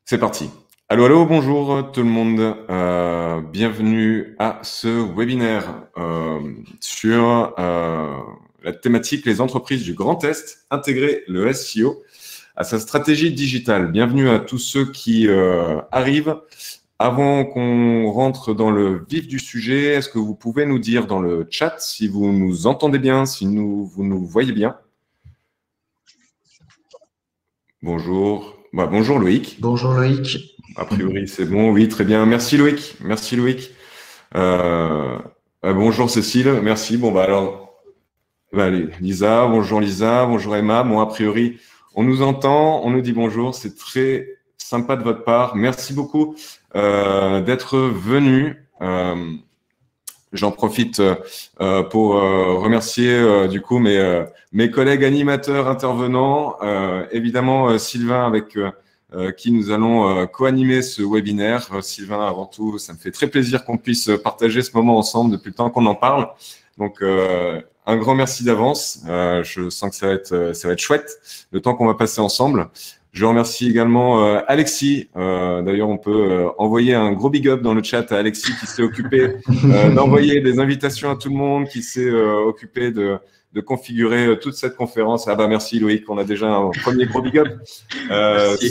C'est parti. Allô, allô, bonjour tout le monde. Bienvenue à ce webinaire sur la thématique les entreprises du Grand Est, intégrer le SEO à sa stratégie digitale. Bienvenue à tous ceux qui arrivent. Avant qu'on rentre dans le vif du sujet, est-ce que vous pouvez nous dire dans le chat si vous nous entendez bien, si vous nous voyez bien? Bonjour. Bonjour Loïc. Bonjour Loïc. A priori, c'est bon. Oui, très bien. Merci Loïc. Merci Loïc. Euh, bonjour Cécile. Merci. Bon, alors, allez, Lisa. Bonjour Lisa. Bonjour Emma. Bon, a priori, on nous entend. On nous dit bonjour. C'est très sympa de votre part. Merci beaucoup d'être venu. J'en profite pour remercier du coup mes collègues animateurs intervenants, évidemment Sylvain avec qui nous allons co-animer ce webinaire. Sylvain, avant tout, ça me fait très plaisir qu'on puisse partager ce moment ensemble depuis le temps qu'on en parle. Donc, un grand merci d'avance. Je sens que ça va être chouette le temps qu'on va passer ensemble. Je remercie également Alexis. D'ailleurs, on peut envoyer un gros big up dans le chat à Alexis qui s'est occupé d'envoyer des invitations à tout le monde, qui s'est occupé de configurer toute cette conférence. Ah bah merci Loïc, on a déjà un premier gros big up.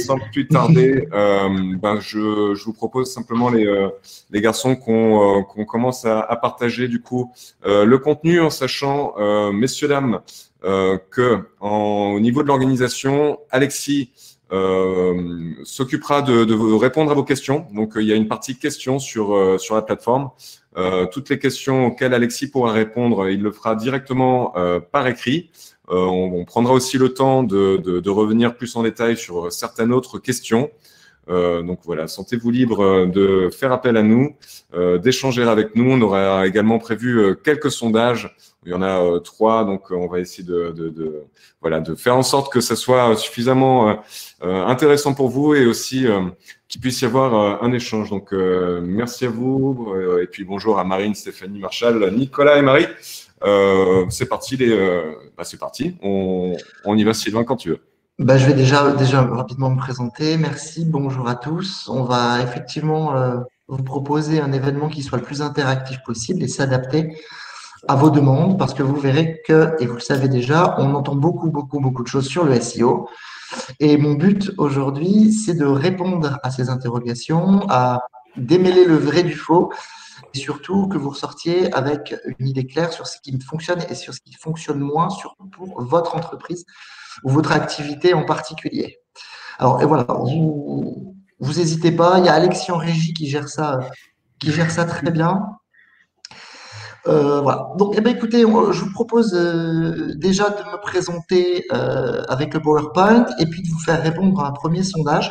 Sans plus tarder, je vous propose simplement les garçons qu'on commence à partager du coup le contenu en sachant, messieurs, dames, au niveau de l'organisation, Alexis s'occupera de répondre à vos questions. Donc, il y a une partie questions sur la plateforme. Toutes les questions auxquelles Alexis pourra répondre, il le fera directement par écrit. On prendra aussi le temps de revenir plus en détail sur certaines autres questions. Donc voilà, sentez-vous libre de faire appel à nous, d'échanger avec nous. On aura également prévu quelques sondages. Il y en a 3, donc on va essayer de faire en sorte que ça soit suffisamment intéressant pour vous et aussi qu'il puisse y avoir un échange. Donc merci à vous et puis bonjour à Marine, Stéphanie, Marshall, Nicolas et Marie. C'est parti, c'est parti. On y va, Sylvain, quand tu veux. Je vais déjà rapidement me présenter. Merci, bonjour à tous. On va effectivement vous proposer un événement qui soit le plus interactif possible et s'adapter à vos demandes parce que vous verrez que, et vous le savez déjà, on entend beaucoup de choses sur le SEO. Et mon but aujourd'hui, c'est de répondre à ces interrogations, à démêler le vrai du faux et surtout que vous ressortiez avec une idée claire sur ce qui fonctionne et sur ce qui fonctionne moins, surtout pour votre entreprise ou votre activité en particulier. Alors, et voilà, vous n'hésitez pas, il y a Alexis en régie qui gère ça très bien. Voilà. Donc, écoutez, je vous propose déjà de me présenter avec le PowerPoint et puis de vous faire répondre à un premier sondage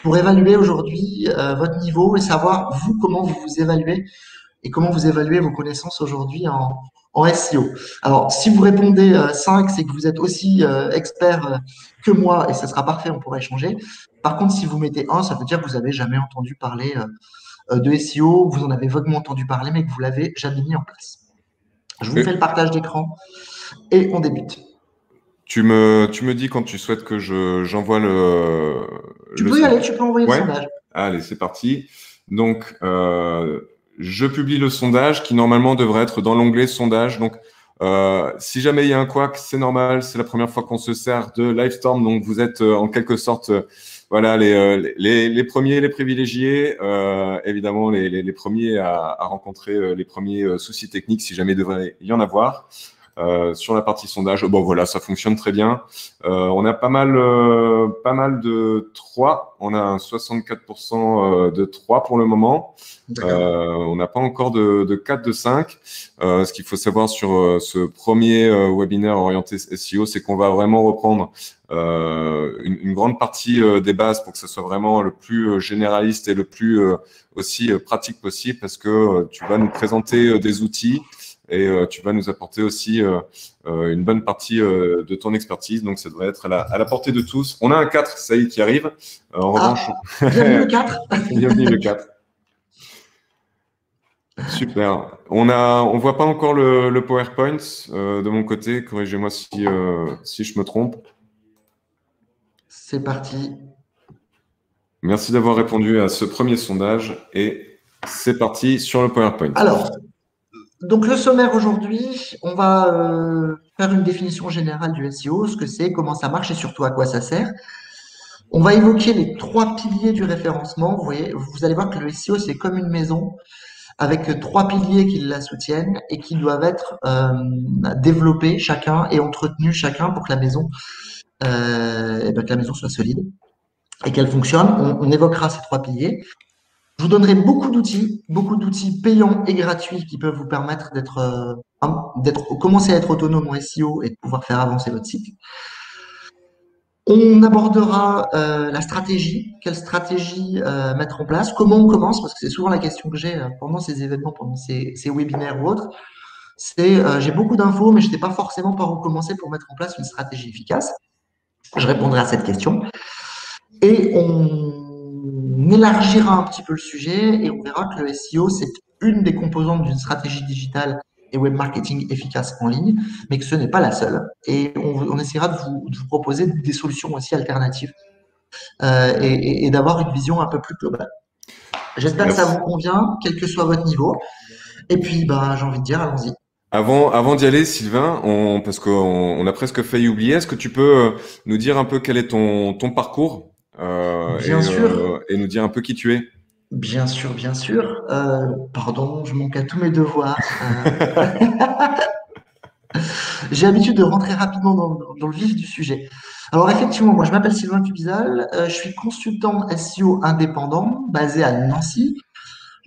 pour évaluer aujourd'hui votre niveau et savoir vous comment vous vous évaluez et comment vous évaluez vos connaissances aujourd'hui en SEO. Alors, si vous répondez 5, c'est que vous êtes aussi expert que moi et ça sera parfait, on pourra échanger. Par contre, si vous mettez 1, ça veut dire que vous n'avez jamais entendu parler de SEO, vous en avez vaguement entendu parler, mais que vous l'avez jamais mis en place. Je vous fais le partage d'écran et on débute. Tu me dis quand tu souhaites que j'envoie Tu peux y aller, tu peux envoyer le Ouais. sondage. Allez, c'est parti. Donc, je publie le sondage qui normalement devrait être dans l'onglet sondage. Donc, si jamais il y a un couac, c'est normal. C'est la première fois qu'on se sert de Livestorm. Donc, vous êtes en quelque sorte, voilà, les premiers, les privilégiés, évidemment, les premiers à rencontrer les premiers soucis techniques si jamais il devrait y en avoir. Sur la partie sondage, bon voilà, ça fonctionne très bien. On a pas mal de 3. On a un 64% de 3 pour le moment. On n'a pas encore de 4, de 5. Ce qu'il faut savoir sur ce premier webinaire orienté SEO, c'est qu'on va vraiment reprendre une grande partie des bases pour que ce soit vraiment le plus généraliste et le plus aussi pratique possible parce que tu vas nous présenter des outils et tu vas nous apporter aussi une bonne partie de ton expertise. Donc, ça devrait être à la portée de tous. On a un 4, ça y est, qui arrive. En revanche, bienvenue le 4. Bienvenue le 4. Super. On voit pas encore le PowerPoint de mon côté. Corrigez-moi si je me trompe. C'est parti. Merci d'avoir répondu à ce premier sondage et c'est parti sur le PowerPoint. Alors, donc le sommaire aujourd'hui, on va faire une définition générale du SEO, ce que c'est, comment ça marche et surtout à quoi ça sert. On va évoquer les trois piliers du référencement. Vous voyez, vous allez voir que le SEO, c'est comme une maison avec trois piliers qui la soutiennent et qui doivent être développés chacun et entretenus chacun pour que la maison, que la maison soit solide et qu'elle fonctionne. On évoquera ces trois piliers. Je vous donnerai beaucoup d'outils payants et gratuits qui peuvent vous permettre commencer à être autonome en SEO et de pouvoir faire avancer votre site. On abordera la stratégie, quelle stratégie mettre en place, comment on commence, parce que c'est souvent la question que j'ai pendant ces événements, pendant ces webinaires ou autres. C'est j'ai beaucoup d'infos, mais je ne sais pas forcément par où commencer pour mettre en place une stratégie efficace. Je répondrai à cette question. Et on élargira un petit peu le sujet et on verra que le SEO, c'est une des composantes d'une stratégie digitale et web marketing efficace en ligne, mais que ce n'est pas la seule. Et on essaiera de vous proposer des solutions aussi alternatives et d'avoir une vision un peu plus globale. J'espère que ça vous convient, quel que soit votre niveau. Et puis, j'ai envie de dire, allons-y. Avant d'y aller, Sylvain, parce qu'on a presque failli oublier, est-ce que tu peux nous dire un peu quel est ton parcours Bien sûr. Et nous dire un peu qui tu es? Bien sûr, bien sûr. Pardon, je manque à tous mes devoirs. J'ai l'habitude de rentrer rapidement dans le vif du sujet. Alors effectivement, moi je m'appelle Sylvain Cubizal, je suis consultant SEO indépendant basé à Nancy.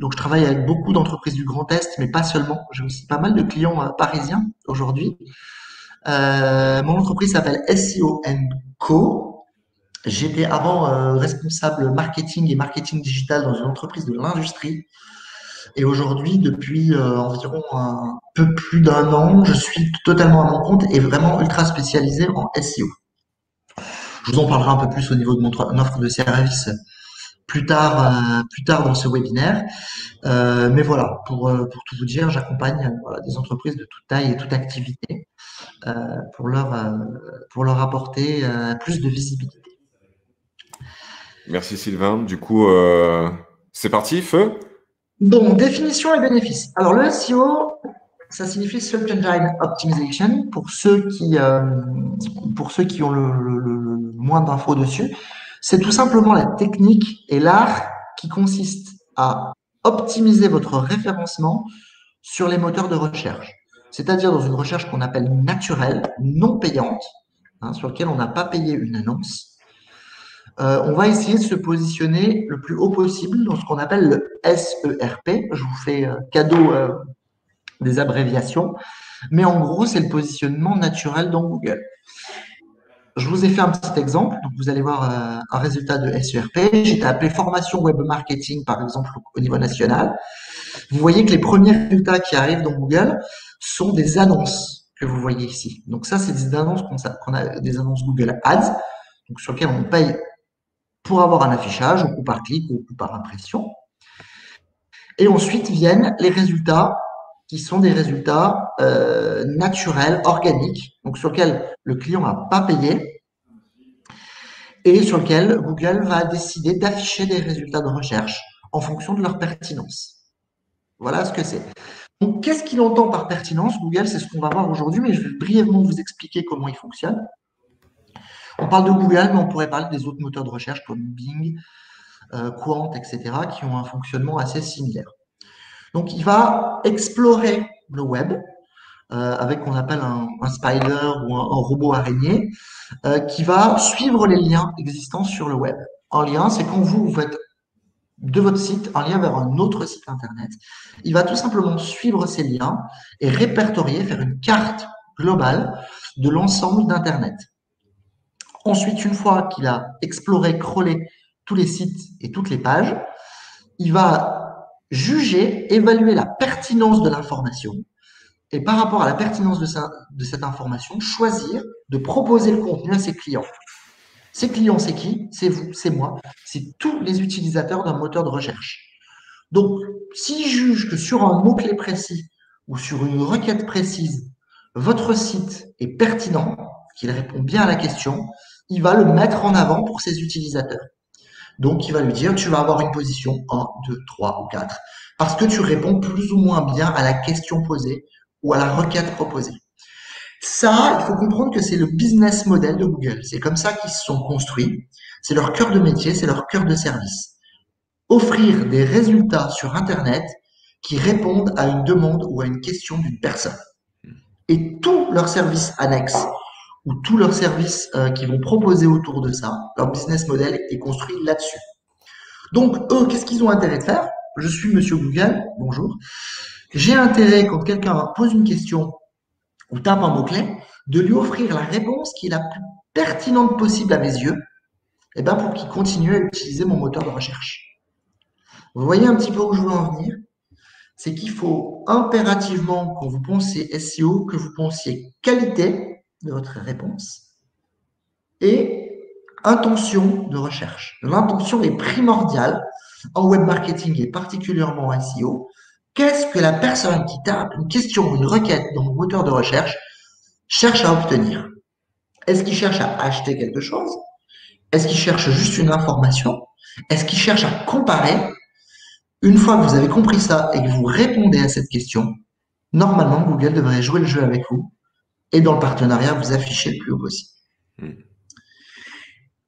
Donc je travaille avec beaucoup d'entreprises du Grand Est, mais pas seulement. J'ai aussi pas mal de clients parisiens aujourd'hui. Mon entreprise s'appelle SEO Co. J'étais avant responsable marketing et marketing digital dans une entreprise de l'industrie. Et aujourd'hui, depuis environ un peu plus d'un an, je suis totalement à mon compte et vraiment ultra spécialisé en SEO. Je vous en parlerai un peu plus au niveau de mon offre de service plus tard dans ce webinaire. Mais voilà, pour tout vous dire, j'accompagne des entreprises de toute taille et toute activité pour leur apporter plus de visibilité. Merci Sylvain. Du coup, c'est parti, feu? Donc, définition et bénéfices. Alors, le SEO, ça signifie Search Engine Optimization pour ceux qui ont le moins d'infos dessus. C'est tout simplement la technique et l'art qui consiste à optimiser votre référencement sur les moteurs de recherche. C'est-à-dire dans une recherche qu'on appelle naturelle, non payante, sur laquelle on n'a pas payé une annonce. On va essayer de se positionner le plus haut possible dans ce qu'on appelle le SERP. Je vous fais cadeau des abréviations. Mais en gros, c'est le positionnement naturel dans Google. Je vous ai fait un petit exemple. Donc, vous allez voir un résultat de SERP. J'ai tapé formation web marketing, par exemple, au niveau national. Vous voyez que les premiers résultats qui arrivent dans Google sont des annonces que vous voyez ici. Donc, ça, c'est des annonces des annonces Google Ads, donc sur lesquelles on paye pour avoir un affichage au coup par clic ou au coup par impression. Et ensuite viennent les résultats qui sont des résultats naturels, organiques, donc sur lesquels le client n'a pas payé et sur lesquels Google va décider d'afficher des résultats de recherche en fonction de leur pertinence. Voilà ce que c'est. Donc, qu'est-ce qu'il entend par pertinence? Google, c'est ce qu'on va voir aujourd'hui, mais je vais brièvement vous expliquer comment il fonctionne. On parle de Google, mais on pourrait parler des autres moteurs de recherche comme Bing, Quant, etc., qui ont un fonctionnement assez similaire. Donc, il va explorer le web avec ce qu'on appelle un spider ou un robot araignée qui va suivre les liens existants sur le web. Un lien, c'est quand vous faites de votre site un lien vers un autre site internet. Il va tout simplement suivre ces liens et répertorier, faire une carte globale de l'ensemble d'Internet. Ensuite, une fois qu'il a exploré, crawlé tous les sites et toutes les pages, il va juger, évaluer la pertinence de l'information et par rapport à la pertinence de cette information, choisir de proposer le contenu à ses clients. Ces clients, c'est qui? C'est vous, c'est moi, c'est tous les utilisateurs d'un moteur de recherche. Donc, s'il juge que sur un mot-clé précis ou sur une requête précise, votre site est pertinent, qu'il répond bien à la question, il va le mettre en avant pour ses utilisateurs. Donc, il va lui dire, tu vas avoir une position 1, 2, 3 ou 4, parce que tu réponds plus ou moins bien à la question posée ou à la requête proposée. Ça, il faut comprendre que c'est le business model de Google. C'est comme ça qu'ils se sont construits. C'est leur cœur de métier, c'est leur cœur de service. Offrir des résultats sur Internet qui répondent à une demande ou à une question d'une personne. Et tous leurs services annexes ou tous leurs services qu'ils vont proposer autour de ça, leur business model est construit là-dessus. Donc, eux, qu'est-ce qu'ils ont intérêt de faire? Je suis Monsieur Google, bonjour. J'ai intérêt, quand quelqu'un pose une question ou tape un mot-clé, de lui offrir la réponse qui est la plus pertinente possible à mes yeux, et ben pour qu'il continue à utiliser mon moteur de recherche. Vous voyez un petit peu où je veux en venir? C'est qu'il faut impérativement, quand vous pensez SEO, que vous pensiez qualité de votre réponse et intention de recherche. L'intention est primordiale en web marketing et particulièrement en SEO. Qu'est-ce que la personne qui tape une question ou une requête dans mon moteur de recherche cherche à obtenir? Est-ce qu'il cherche à acheter quelque chose? Est-ce qu'il cherche juste une information? Est-ce qu'il cherche à comparer? Une fois que vous avez compris ça et que vous répondez à cette question, normalement, Google devrait jouer le jeu avec vous et dans le partenariat, vous afficher le plus haut possible.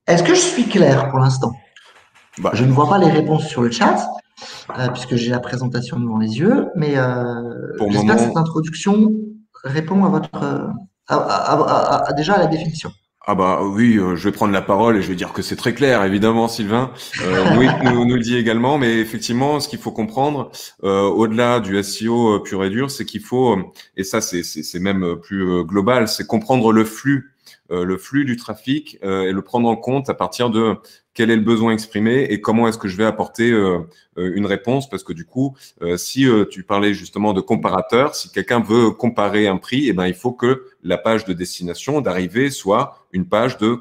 Est-ce que je suis clair pour l'instant? Je ne vois pas les réponses sur le chat, puisque j'ai la présentation devant les yeux, mais j'espère que cette introduction répond à votre déjà à la définition. Ah bah oui, je vais prendre la parole et je vais dire que c'est très clair, évidemment, Sylvain. Loïc nous le dit également, mais effectivement, ce qu'il faut comprendre, au-delà du SEO pur et dur, c'est qu'il faut, et ça c'est même plus global, c'est comprendre le flux du trafic et le prendre en compte à partir de quel est le besoin exprimé et comment est-ce que je vais apporter une réponse. Parce que du coup, si tu parlais justement de comparateur, si quelqu'un veut comparer un prix, eh ben, il faut que la page de destination, d'arrivée, soit une page de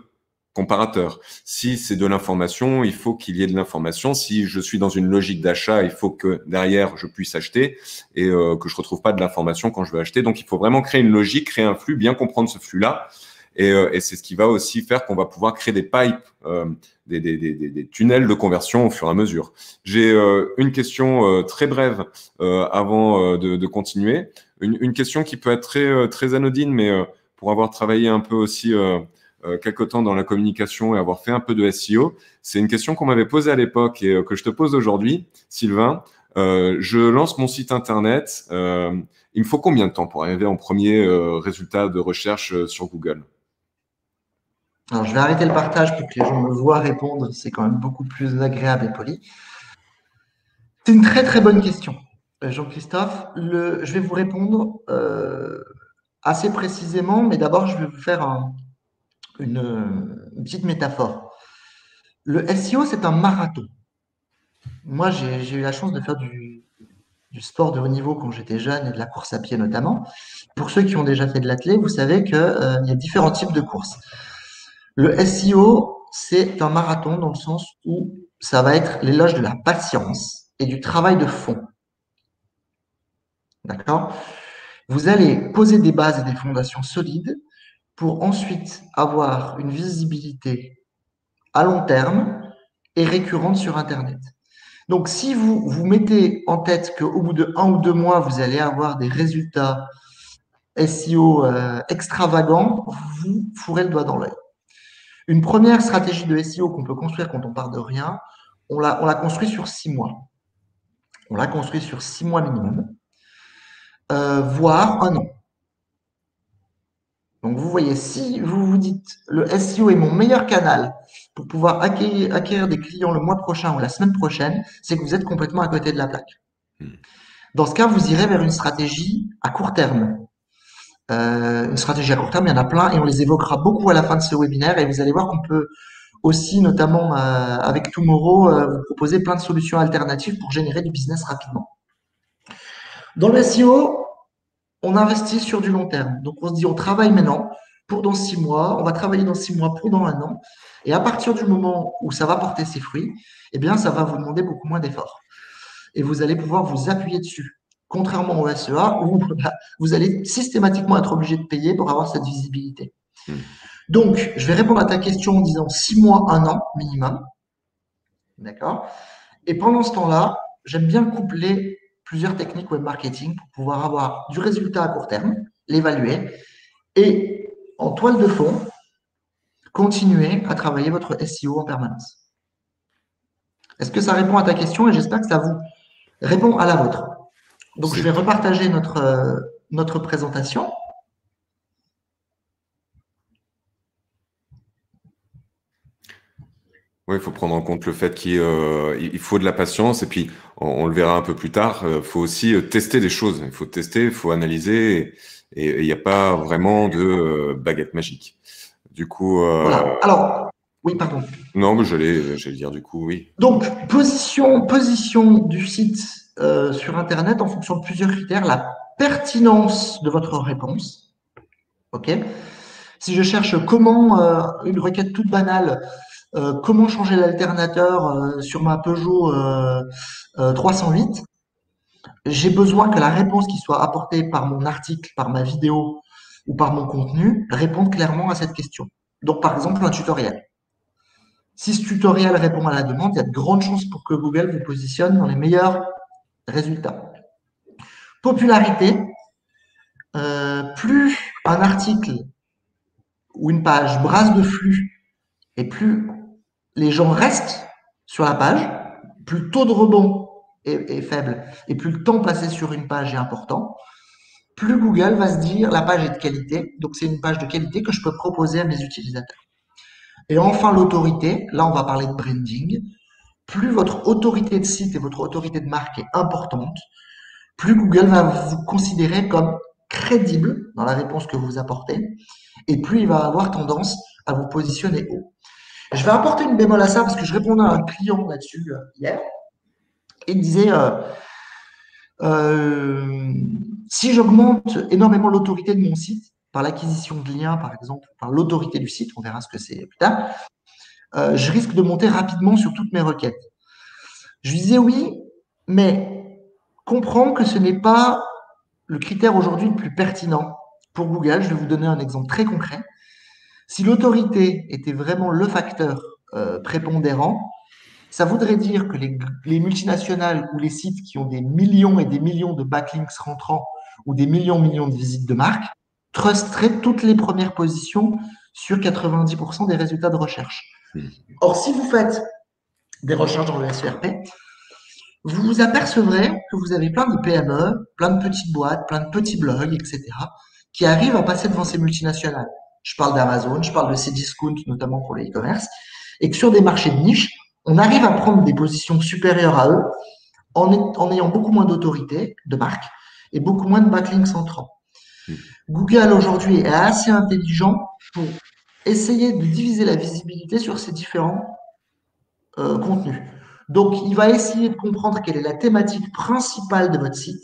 comparateur. Si c'est de l'information, il faut qu'il y ait de l'information. Si je suis dans une logique d'achat, il faut que derrière, je puisse acheter et que je retrouve pas de l'information quand je veux acheter. Donc, il faut vraiment créer une logique, créer un flux, bien comprendre ce flux-là. Et c'est ce qui va aussi faire qu'on va pouvoir créer des pipes, des tunnels de conversion au fur et à mesure. J'ai une question très brève avant de continuer. Une question qui peut être très anodine, mais pour avoir travaillé un peu aussi quelque temps dans la communication et avoir fait un peu de SEO, c'est une question qu'on m'avait posée à l'époque et que je te pose aujourd'hui, Sylvain. Je lance mon site internet. Il me faut combien de temps pour arriver en premier résultat de recherche sur Google? Alors, je vais arrêter le partage pour que les gens me voient répondre. C'est quand même beaucoup plus agréable et poli. C'est une très très bonne question, Jean-Christophe. Je vais vous répondre assez précisément, mais d'abord, je vais vous faire une petite métaphore. Le SEO, c'est un marathon. Moi, j'ai eu la chance de faire du sport de haut niveau quand j'étais jeune et de la course à pied notamment. Pour ceux qui ont déjà fait de l'athlé, vous savez qu'il y a différents types de courses. Le SEO, c'est un marathon dans le sens où ça va être l'éloge de la patience et du travail de fond. D'accord? Vous allez poser des bases et des fondations solides pour ensuite avoir une visibilité à long terme et récurrente sur Internet. Donc, si vous vous mettez en tête qu'au bout de 1 ou 2 mois, vous allez avoir des résultats SEO extravagants, vous fourrez le doigt dans l'œil. Une première stratégie de SEO qu'on peut construire quand on part de rien, on l'a construit sur 6 mois. On l'a construit sur 6 mois minimum, voire 1 an. Donc, vous voyez, si vous vous dites le SEO est mon meilleur canal pour pouvoir acquérir des clients le mois prochain ou la semaine prochaine, c'est que vous êtes complètement à côté de la plaque. Dans ce cas, vous irez vers une stratégie à court terme. Une stratégie à court terme, il y en a plein et on les évoquera beaucoup à la fin de ce webinaire et vous allez voir qu'on peut aussi, notamment avec Tomorrow, vous proposer plein de solutions alternatives pour générer du business rapidement. Dans le SEO, on investit sur du long terme. Donc, on se dit, on travaille maintenant pour dans 6 mois, on va travailler dans 6 mois pour dans 1 an. Et à partir du moment où ça va porter ses fruits, eh bien, ça va vous demander beaucoup moins d'efforts. Et vous allez pouvoir vous appuyer dessus. Contrairement au SEA, où vous allez systématiquement être obligé de payer pour avoir cette visibilité. Donc, je vais répondre à ta question en disant 6 mois, 1 an minimum. D'accord? Et pendant ce temps-là, j'aime bien coupler plusieurs techniques web marketing pour pouvoir avoir du résultat à court terme, l'évaluer, et en toile de fond, continuer à travailler votre SEO en permanence. Est-ce que ça répond à ta question? Et j'espère que ça vous répond à la vôtre. Donc, je vais repartager notre présentation. Oui, il faut prendre en compte le fait qu'il faut de la patience et puis on le verra un peu plus tard. Il faut aussi tester des choses. Il faut tester, il faut analyser et il n'y a pas vraiment de baguette magique. Du coup, Voilà. Alors, oui, pardon. non, mais j'allais dire du coup, oui. Donc, position du site sur Internet en fonction de plusieurs critères. La pertinence de votre réponse. OK? Si je cherche comment, une requête toute banale, comment changer l'alternateur sur ma Peugeot 308, j'ai besoin que la réponse qui soit apportée par mon article, par ma vidéo ou par mon contenu réponde clairement à cette question. Donc, par exemple, un tutoriel. Si ce tutoriel répond à la demande, il y a de grandes chances pour que Google vous positionne dans les meilleurs résultats. Popularité, plus un article ou une page brasse de flux et plus les gens restent sur la page, plus le taux de rebond est faible et plus le temps passé sur une page est important, plus Google va se dire la page est de qualité, donc c'est une page de qualité que je peux proposer à mes utilisateurs. Et enfin, l'autorité, là on va parler de branding. Plus votre autorité de site et votre autorité de marque est importante, plus Google va vous considérer comme crédible dans la réponse que vous apportez, et plus il va avoir tendance à vous positionner haut. Je vais apporter une bémol à ça parce que je répondais à un client là-dessus hier, et il disait si j'augmente énormément l'autorité de mon site, par l'acquisition de liens par exemple, par l'autorité du site, on verra ce que c'est plus tard, je risque de monter rapidement sur toutes mes requêtes. Je lui disais oui, mais comprends que ce n'est pas le critère aujourd'hui le plus pertinent pour Google. Je vais vous donner un exemple très concret. Si l'autorité était vraiment le facteur prépondérant, ça voudrait dire que les multinationales ou les sites qui ont des millions et des millions de backlinks rentrants ou des millions de visites de marque trusteraient toutes les premières positions sur 90% des résultats de recherche. Or, si vous faites des recherches dans le SERP, vous vous apercevrez que vous avez plein de PME, plein de petites boîtes, plein de petits blogs, etc., qui arrivent à passer devant ces multinationales. Je parle d'Amazon, je parle de Cdiscount, notamment pour le e-commerce, et que sur des marchés de niche, on arrive à prendre des positions supérieures à eux en ayant beaucoup moins d'autorité de marque et beaucoup moins de backlinks entrants. Google aujourd'hui est assez intelligent pour essayer de diviser la visibilité sur ces différents contenus. Donc, il va essayer de comprendre quelle est la thématique principale de votre site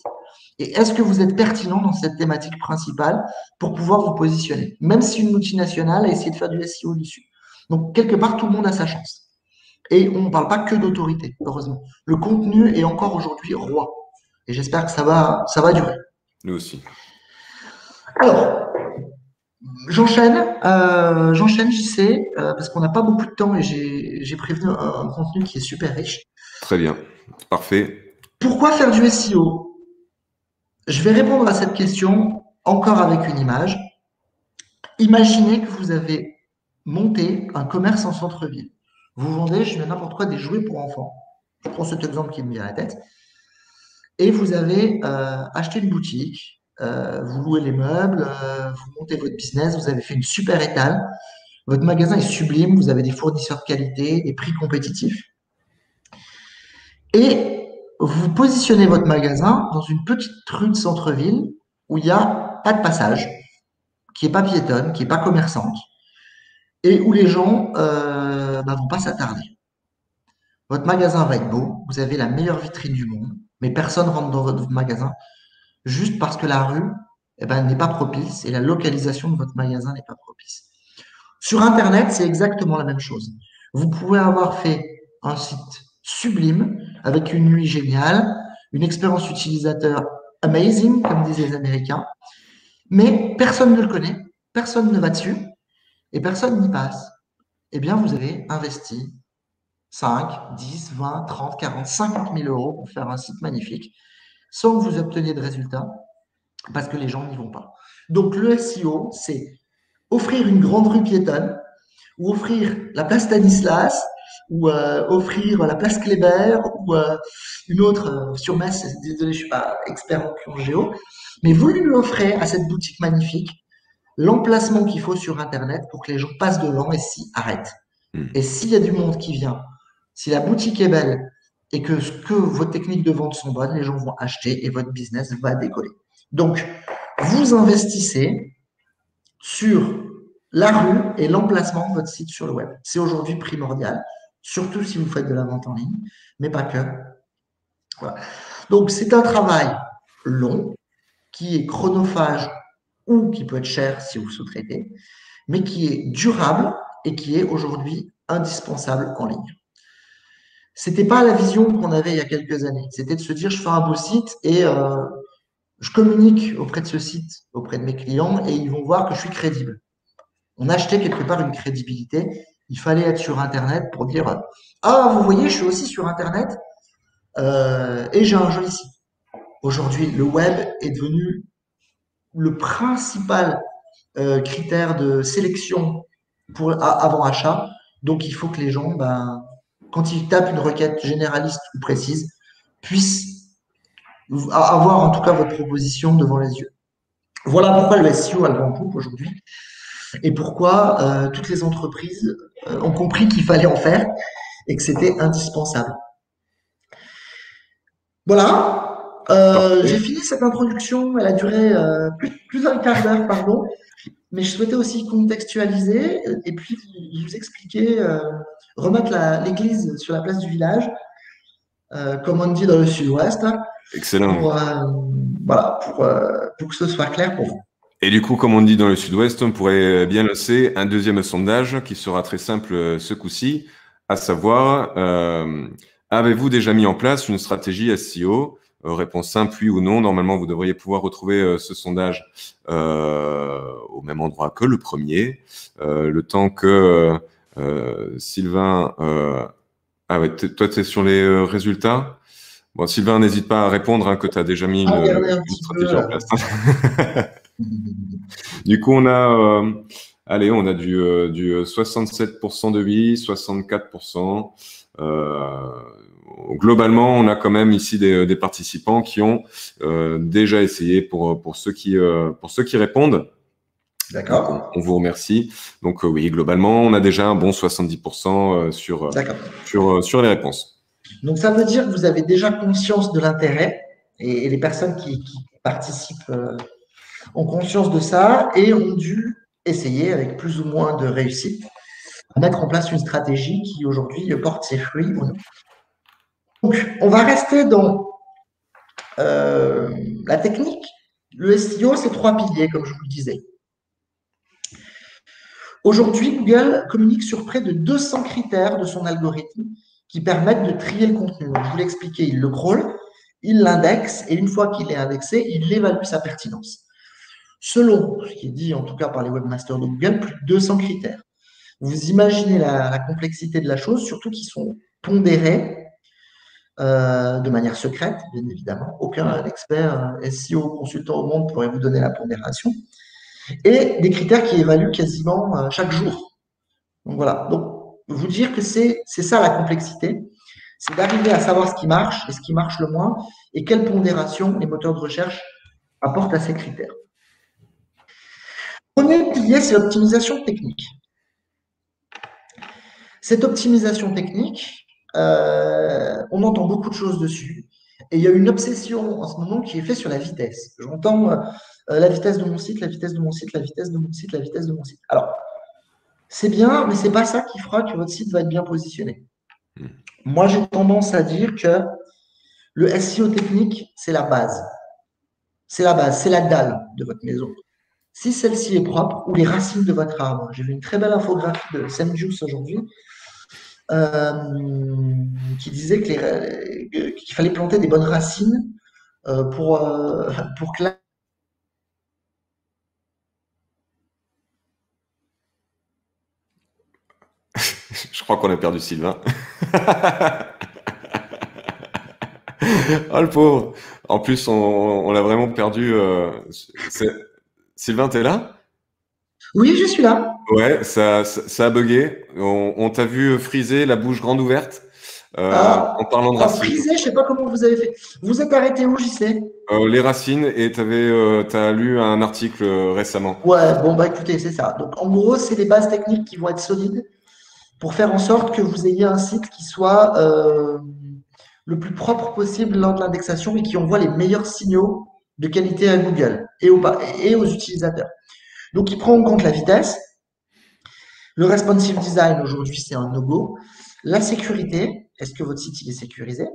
et est-ce que vous êtes pertinent dans cette thématique principale pour pouvoir vous positionner, même si une multinationale a essayé de faire du SEO dessus. Donc, quelque part, tout le monde a sa chance. Et on ne parle pas que d'autorité, heureusement. Le contenu est encore aujourd'hui roi. Et j'espère que ça va durer. Nous aussi. Alors, j'enchaîne, JC, parce qu'on n'a pas beaucoup de temps et j'ai prévenu un contenu qui est super riche. Très bien, parfait. Pourquoi faire du SEO? Je vais répondre à cette question encore avec une image. Imaginez que vous avez monté un commerce en centre-ville. Vous vendez, je mets n'importe quoi, des jouets pour enfants. Je prends cet exemple qui me vient à la tête. Et vous avez acheté une boutique, vous louez les meubles, vous montez votre business, vous avez fait une super étale. Votre magasin est sublime, vous avez des fournisseurs de qualité, des prix compétitifs. Et vous positionnez votre magasin dans une petite rue de centre-ville où il n'y a pas de passage, qui n'est pas piétonne, qui n'est pas commerçante, et où les gens vont pas s'attarder. Votre magasin va être beau, vous avez la meilleure vitrine du monde, mais personne rentre dans votre magasin juste parce que la rue n'est pas propice et la localisation de votre magasin n'est pas propice. Sur Internet, c'est exactement la même chose. Vous pouvez avoir fait un site sublime avec une UI géniale, une expérience utilisateur amazing, comme disent les Américains, mais personne ne le connaît, personne ne va dessus et personne n'y passe. Eh bien, vous avez investi 5, 10, 20, 30, 40, 50 000 euros pour faire un site magnifique sans que vous obteniez de résultats parce que les gens n'y vont pas. Donc, le SEO, c'est offrir une grande rue piétonne ou offrir la place Stanislas ou offrir la place Kléber ou une autre sur Metz. Désolé, je suis pas expert en plan géo, mais vous lui offrez à cette boutique magnifique l'emplacement qu'il faut sur Internet pour que les gens passent devant et s'y arrêtent. Et s'il y a du monde qui vient, si la boutique est belle et que vos techniques de vente sont bonnes, les gens vont acheter et votre business va décoller. Donc, vous investissez sur la rue et l'emplacement de votre site sur le web. C'est aujourd'hui primordial, surtout si vous faites de la vente en ligne, mais pas que. Voilà. Donc, c'est un travail long qui est chronophage ou qui peut être cher si vous sous-traitez, mais qui est durable et qui est aujourd'hui indispensable en ligne. C'était pas la vision qu'on avait il y a quelques années. C'était de se dire, je fais un beau site et je communique auprès de ce site, auprès de mes clients, et ils vont voir que je suis crédible. On achetait quelque part une crédibilité. Il fallait être sur Internet pour dire, ah, vous voyez, je suis aussi sur Internet et j'ai un joli site. Aujourd'hui, le web est devenu le principal critère de sélection avant achat. Donc, il faut que les gens, ben, quand ils tapent une requête généraliste ou précise, puissent avoir en tout cas votre proposition devant les yeux. Voilà pourquoi le SEO a le vent en poupe aujourd'hui et pourquoi toutes les entreprises ont compris qu'il fallait en faire et que c'était indispensable. Voilà, j'ai fini cette introduction, elle a duré plus d'un quart d'heure, pardon, mais je souhaitais aussi contextualiser et puis vous expliquer, remettre l'église sur la place du village, comme on dit dans le sud-ouest, Excellent. Voilà, pour que ce soit clair pour vous. Et du coup, comme on dit dans le sud-ouest, on pourrait bien lancer un deuxième sondage qui sera très simple ce coup-ci, à savoir, avez-vous déjà mis en place une stratégie SEO? Réponse simple, oui ou non. Normalement, vous devriez pouvoir retrouver ce sondage au même endroit que le premier. Le temps que Sylvain... Ah ouais, toi, tu es sur les résultats? Bon, Sylvain, n'hésite pas à répondre hein, que tu as déjà mis une stratégie en place. Du coup, on a, on a du 67% de oui, 64%. Globalement, on a quand même ici des participants qui ont déjà essayé pour ceux qui répondent. D'accord. On vous remercie. Donc oui, globalement, on a déjà un bon 70% sur les réponses. Donc ça veut dire que vous avez déjà conscience de l'intérêt et les personnes qui participent ont conscience de ça et ont dû essayer avec plus ou moins de réussite à mettre en place une stratégie qui aujourd'hui porte ses fruits ou non. Donc on va rester dans la technique. Le SEO, c'est 3 piliers, comme je vous le disais. Aujourd'hui, Google communique sur près de 200 critères de son algorithme qui permettent de trier le contenu. Donc, je vous l'ai expliqué, il le crawl, il l'indexe et une fois qu'il est indexé, il évalue sa pertinence. Selon ce qui est dit en tout cas par les webmasters de Google, plus de 200 critères. Vous imaginez la complexité de la chose, surtout qu'ils sont pondérés de manière secrète, bien évidemment. Aucun expert SEO consultant au monde pourrait vous donner la pondération. Et des critères qui évaluent quasiment chaque jour. Donc voilà. Donc, vous dire que c'est ça la complexité, c'est d'arriver à savoir ce qui marche et ce qui marche le moins et quelle pondération les moteurs de recherche apportent à ces critères. Le premier pilier, c'est l'optimisation technique. Cette optimisation technique, on entend beaucoup de choses dessus. Et il y a une obsession en ce moment qui est faite sur la vitesse. J'entends la vitesse de mon site, la vitesse de mon site, la vitesse de mon site, la vitesse de mon site. Alors, c'est bien, mais c'est pas ça qui fera que votre site va être bien positionné. Moi, j'ai tendance à dire que le SEO technique, c'est la base. C'est la base, c'est la dalle de votre maison. Si celle-ci est propre, ou les racines de votre arbre. J'ai vu une très belle infographie de Sam Juice aujourd'hui qui disait qu'il fallait planter des bonnes racines pour que la... Je crois qu'on a perdu Sylvain. Oh, le pauvre. En plus, on l'a vraiment perdu. Sylvain, t'es là? Oui, je suis là. Ouais, ça a bugué. On t'a vu friser, la bouche grande ouverte, en Ah, parlant de racines. frisé, je sais pas comment vous avez fait. Vous êtes arrêté où, JC? Les racines, et t'as lu un article récemment. Ouais, bon, bah écoutez, c'est ça. Donc, en gros, c'est les bases techniques qui vont être solides pour faire en sorte que vous ayez un site qui soit le plus propre possible lors de l'indexation et qui envoie les meilleurs signaux de qualité à Google et aux utilisateurs. Donc, il prend en compte la vitesse, le responsive design, aujourd'hui, c'est un no-go, la sécurité, est-ce que votre site il est sécurisé,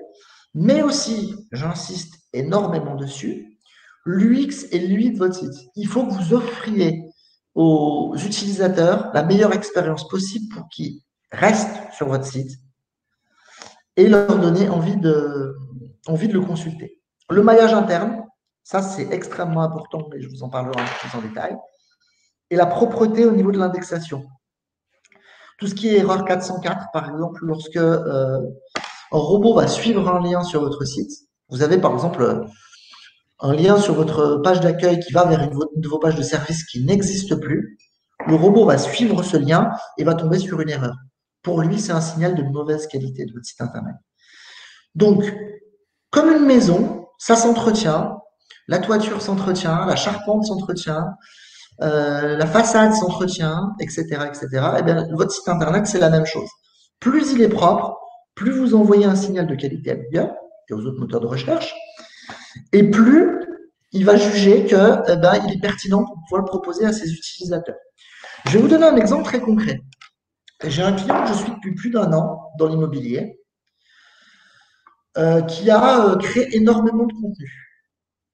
mais aussi, j'insiste énormément dessus, l'UX et l'UI de votre site. Il faut que vous offriez aux utilisateurs la meilleure expérience possible pour qu'ils restent sur votre site et leur donner envie de le consulter. Le maillage interne, ça c'est extrêmement important, mais je vous en parlerai un peu plus en détail. Et la propreté au niveau de l'indexation. Tout ce qui est erreur 404, par exemple, lorsque un robot va suivre un lien sur votre site, vous avez par exemple un lien sur votre page d'accueil qui va vers une de vos pages de service qui n'existe plus, le robot va suivre ce lien et va tomber sur une erreur. Pour lui, c'est un signal de mauvaise qualité de votre site internet. Donc, comme une maison, ça s'entretient, la toiture s'entretient, la charpente s'entretient, la façade s'entretient, etc., etc. Et bien, votre site internet, c'est la même chose. Plus il est propre, plus vous envoyez un signal de qualité à Google et aux autres moteurs de recherche, et plus il va juger que il est pertinent pour pouvoir le proposer à ses utilisateurs. Je vais vous donner un exemple très concret. J'ai un client que je suis depuis plus d'1 an dans l'immobilier qui a créé énormément de contenu.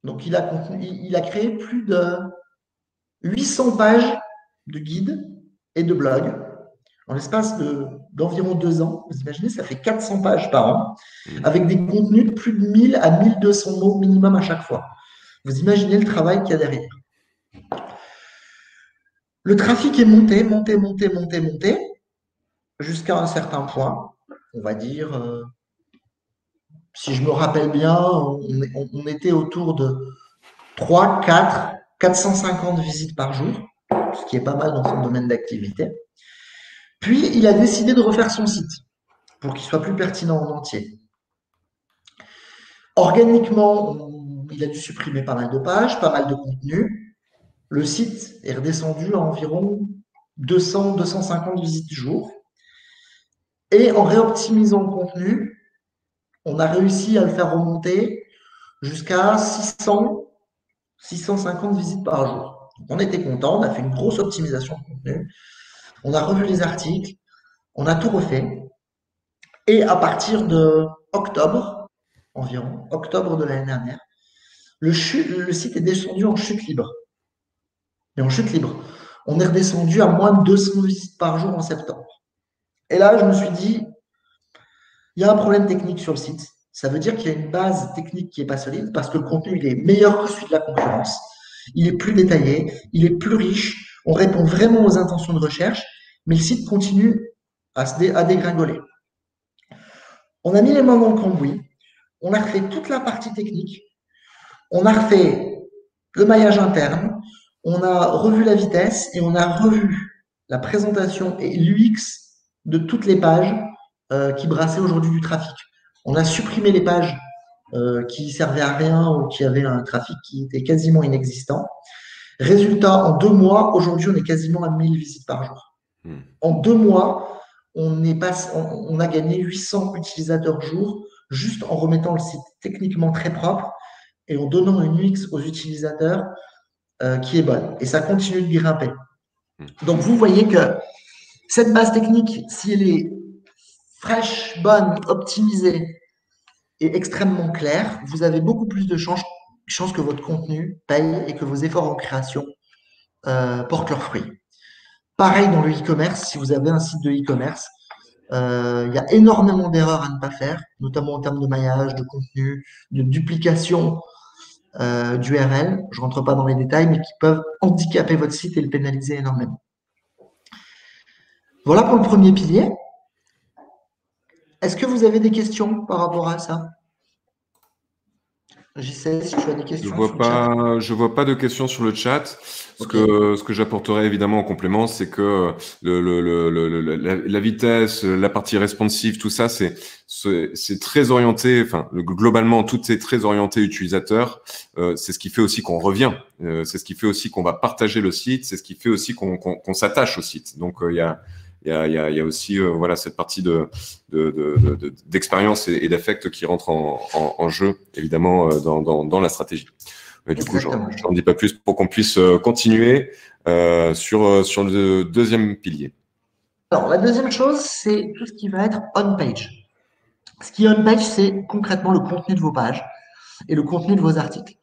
Donc, il a créé plus de 800 pages de guides et de blogs en l'espace d'environ 2 ans. Vous imaginez, ça fait 400 pages par an, avec des contenus de plus de 1000 à 1200 mots minimum à chaque fois. Vous imaginez le travail qu'il y a derrière. Le trafic est monté, monté, monté, monté, monté, jusqu'à un certain point. On va dire, si je me rappelle bien, on était autour de 3, 4, 450 visites par jour, ce qui est pas mal dans son domaine d'activité. Puis, il a décidé de refaire son site pour qu'il soit plus pertinent en entier. Organiquement, il a dû supprimer pas mal de pages, pas mal de contenu. Le site est redescendu à environ 200, 250 visites jour. Et en réoptimisant le contenu, on a réussi à le faire remonter jusqu'à 600, 650 visites par jour. Donc on était content, on a fait une grosse optimisation de contenu, on a revu les articles, on a tout refait. Et à partir de octobre, environ, octobre de l'année dernière, le site est descendu en chute libre. Et en chute libre, on est redescendu à moins de 200 visites par jour en septembre. Et là, je me suis dit, il y a un problème technique sur le site. Ça veut dire qu'il y a une base technique qui n'est pas solide parce que le contenu il est meilleur que celui de la concurrence. Il est plus détaillé, il est plus riche. On répond vraiment aux intentions de recherche, mais le site continue à dégringoler. On a mis les mains dans le cambouis, on a refait toute la partie technique, on a refait le maillage interne, on a revu la vitesse et on a revu la présentation et l'UX de toutes les pages qui brassaient aujourd'hui du trafic. On a supprimé les pages qui servaient à rien ou qui avaient un trafic qui était quasiment inexistant. Résultat, en 2 mois, aujourd'hui, on est quasiment à 1000 visites par jour. En 2 mois, on a gagné 800 utilisateurs jour juste en remettant le site techniquement très propre et en donnant une UX aux utilisateurs qui est bonne. Et ça continue de grimper. Donc, vous voyez que cette base technique, si elle est fraîche, bonne, optimisée et extrêmement claire, vous avez beaucoup plus de chances que votre contenu paye et que vos efforts en création portent leurs fruits. Pareil dans le e-commerce, si vous avez un site de e-commerce, il y a énormément d'erreurs à ne pas faire, notamment en termes de maillage, de contenu, de duplication d'URL. Je ne rentre pas dans les détails, mais qui peuvent handicaper votre site et le pénaliser énormément. Voilà pour le premier pilier. Est-ce que vous avez des questions par rapport à ça? J'essaie si tu as des questions sur le chat. Je vois pas de questions sur le chat. Ok. Ce que j'apporterai évidemment en complément, c'est que la vitesse, la partie responsive, tout ça, c'est très orienté. Enfin, globalement, tout est très orienté utilisateur. C'est ce qui fait aussi qu'on revient. C'est ce qui fait aussi qu'on va partager le site. C'est ce qui fait aussi qu'on s'attache au site. Donc, il y a aussi voilà cette partie d'expérience et d'affect qui rentre en jeu, évidemment, dans la stratégie. Mais du coup, Exactement. j'en dis pas plus pour qu'on puisse continuer sur le deuxième pilier. Alors, la deuxième chose, c'est tout ce qui va être on-page. Ce qui est on-page, c'est concrètement le contenu de vos pages et le contenu de vos articles.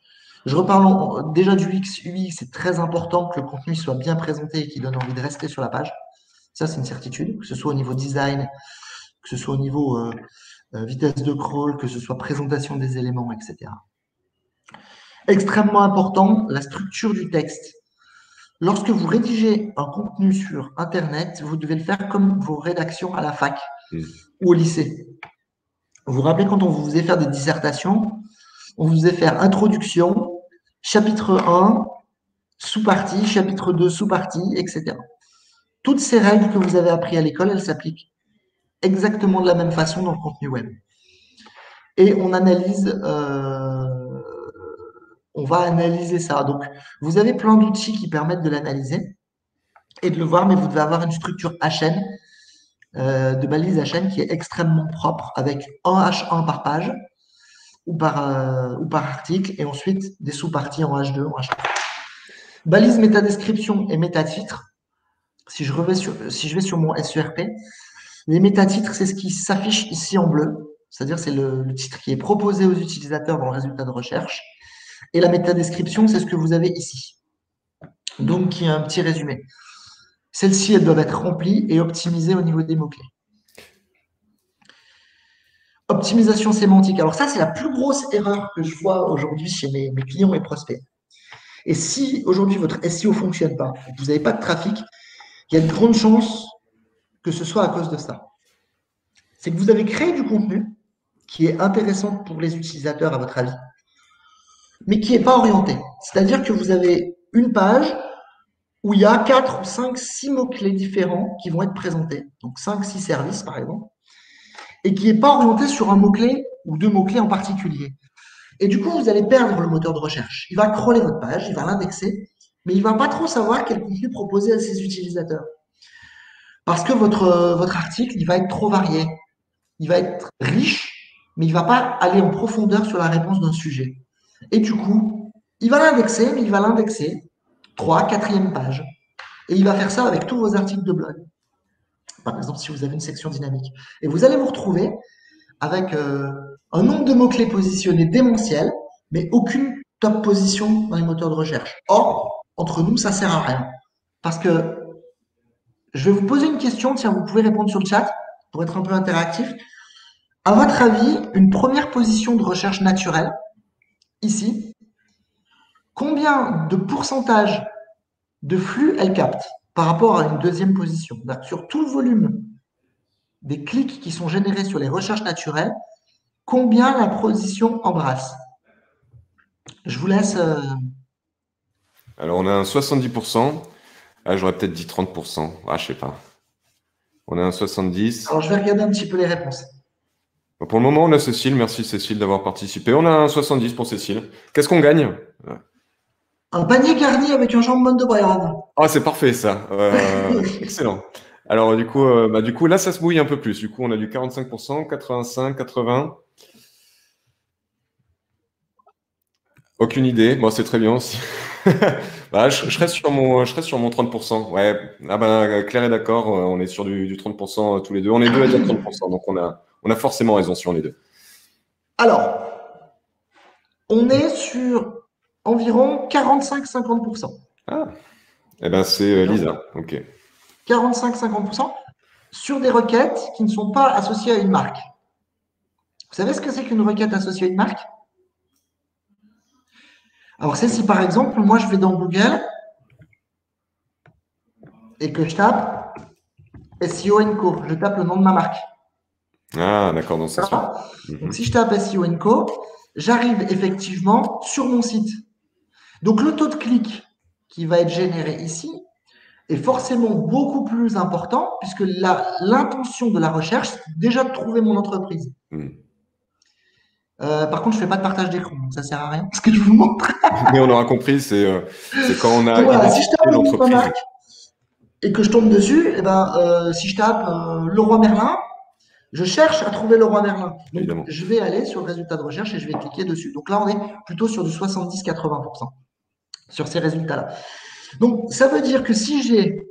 Je reparle déjà du UX, UI, c'est très important que le contenu soit bien présenté et qu'il donne envie de rester sur la page. Ça, c'est une certitude, que ce soit au niveau design, que ce soit au niveau vitesse de crawl, que ce soit présentation des éléments, etc. Extrêmement important, la structure du texte. Lorsque vous rédigez un contenu sur Internet, vous devez le faire comme vos rédactions à la fac ou au lycée. Vous vous rappelez quand on vous faisait faire des dissertations, on vous faisait faire introduction, chapitre 1, sous-partie, chapitre 2, sous-partie, etc. Toutes ces règles que vous avez apprises à l'école, elles s'appliquent exactement de la même façon dans le contenu web. Et on va analyser ça. Donc, vous avez plein d'outils qui permettent de l'analyser et de le voir, mais vous devez avoir une structure HN, de balise HN qui est extrêmement propre, avec un H1 par page ou par article, et ensuite des sous-parties en H2, en H3. Balise métadescription et métatitre. Si je vais sur mon SERP, les métatitres, c'est ce qui s'affiche ici en bleu, c'est-à-dire c'est le titre qui est proposé aux utilisateurs dans le résultat de recherche. Et la métadescription, c'est ce que vous avez ici. Donc, qui est un petit résumé. Celles-ci, elles doivent être remplies et optimisées au niveau des mots-clés. Optimisation sémantique. Alors ça, c'est la plus grosse erreur que je vois aujourd'hui chez mes clients et prospects. Et si aujourd'hui votre SEO ne fonctionne pas, que vous n'avez pas de trafic, il y a de grandes chances que ce soit à cause de ça. C'est que vous avez créé du contenu qui est intéressant pour les utilisateurs, à votre avis, mais qui n'est pas orienté. C'est-à-dire que vous avez une page où il y a 4 ou 5, 6 mots-clés différents qui vont être présentés. Donc 5, 6 services, par exemple, et qui n'est pas orienté sur un mot-clé ou deux mots-clés en particulier. Et du coup, vous allez perdre le moteur de recherche. Il va crawler votre page, il va l'indexer, mais il ne va pas trop savoir quel contenu proposer à ses utilisateurs. Parce que votre article, il va être trop varié. Il va être riche, mais il ne va pas aller en profondeur sur la réponse d'un sujet. Et du coup, il va l'indexer, mais il va l'indexer 3, 4e page. Et il va faire ça avec tous vos articles de blog. Par exemple, si vous avez une section dynamique. Et vous allez vous retrouver avec un nombre de mots-clés positionnés démentiel, mais aucune top position dans les moteurs de recherche. Or, entre nous, ça ne sert à rien. Parce que je vais vous poser une question, tiens, vous pouvez répondre sur le chat pour être un peu interactif. À votre avis, une première position de recherche naturelle, ici, combien de pourcentage de flux elle capte par rapport à une deuxième position? Sur tout le volume des clics qui sont générés sur les recherches naturelles, combien la position embrasse? Je vous laisse. Alors, on a un 70%. Ah, j'aurais peut-être dit 30%. Ah, je sais pas. On a un 70%. Alors, je vais regarder un petit peu les réponses. Pour le moment, on a Cécile. Merci Cécile d'avoir participé. On a un 70 pour Cécile. Qu'est-ce qu'on gagne? Un panier garni avec un jambon de Brayade. Ah, c'est parfait ça. Excellent. Alors du coup, là, ça se mouille un peu plus. Du coup, on a du 45%, 85, 80. Aucune idée. Bon, c'est très bien aussi. Bah, je reste sur mon 30%. Ouais. Ah ben, Claire est d'accord. On est sur du 30% tous les deux. On est deux à dire 30%. Donc, on a forcément raison si on est deux. Alors, on est sur environ 45-50%. Ah. Eh ben, c'est Lisa. OK. 45-50% sur des requêtes qui ne sont pas associées à une marque. Vous savez ce que c'est qu'une requête associée à une marque? Alors, c'est si par exemple, moi je vais dans Google et que je tape SEO Co, je tape le nom de ma marque. Ah, d'accord, donc ça suit. Donc, Mhm. si je tape SEO Co, j'arrive effectivement sur mon site. Donc, le taux de clic qui va être généré ici est forcément beaucoup plus important puisque l'intention de la recherche, c'est déjà de trouver mon entreprise. Mhm. Par contre, je ne fais pas de partage d'écran, donc ça ne sert à rien. Ce que je vous montre. Mais on aura compris, c'est quand on a Donc voilà, si je tape identifié le nom de ma l'entreprise. marque et que je tombe dessus, eh ben, si je tape Leroy Merlin, je cherche à trouver Leroy Merlin. Donc, Évidemment. je vais aller sur le résultat de recherche et je vais cliquer dessus. Donc là, on est plutôt sur du 70-80% sur ces résultats-là. Donc, ça veut dire que si j'ai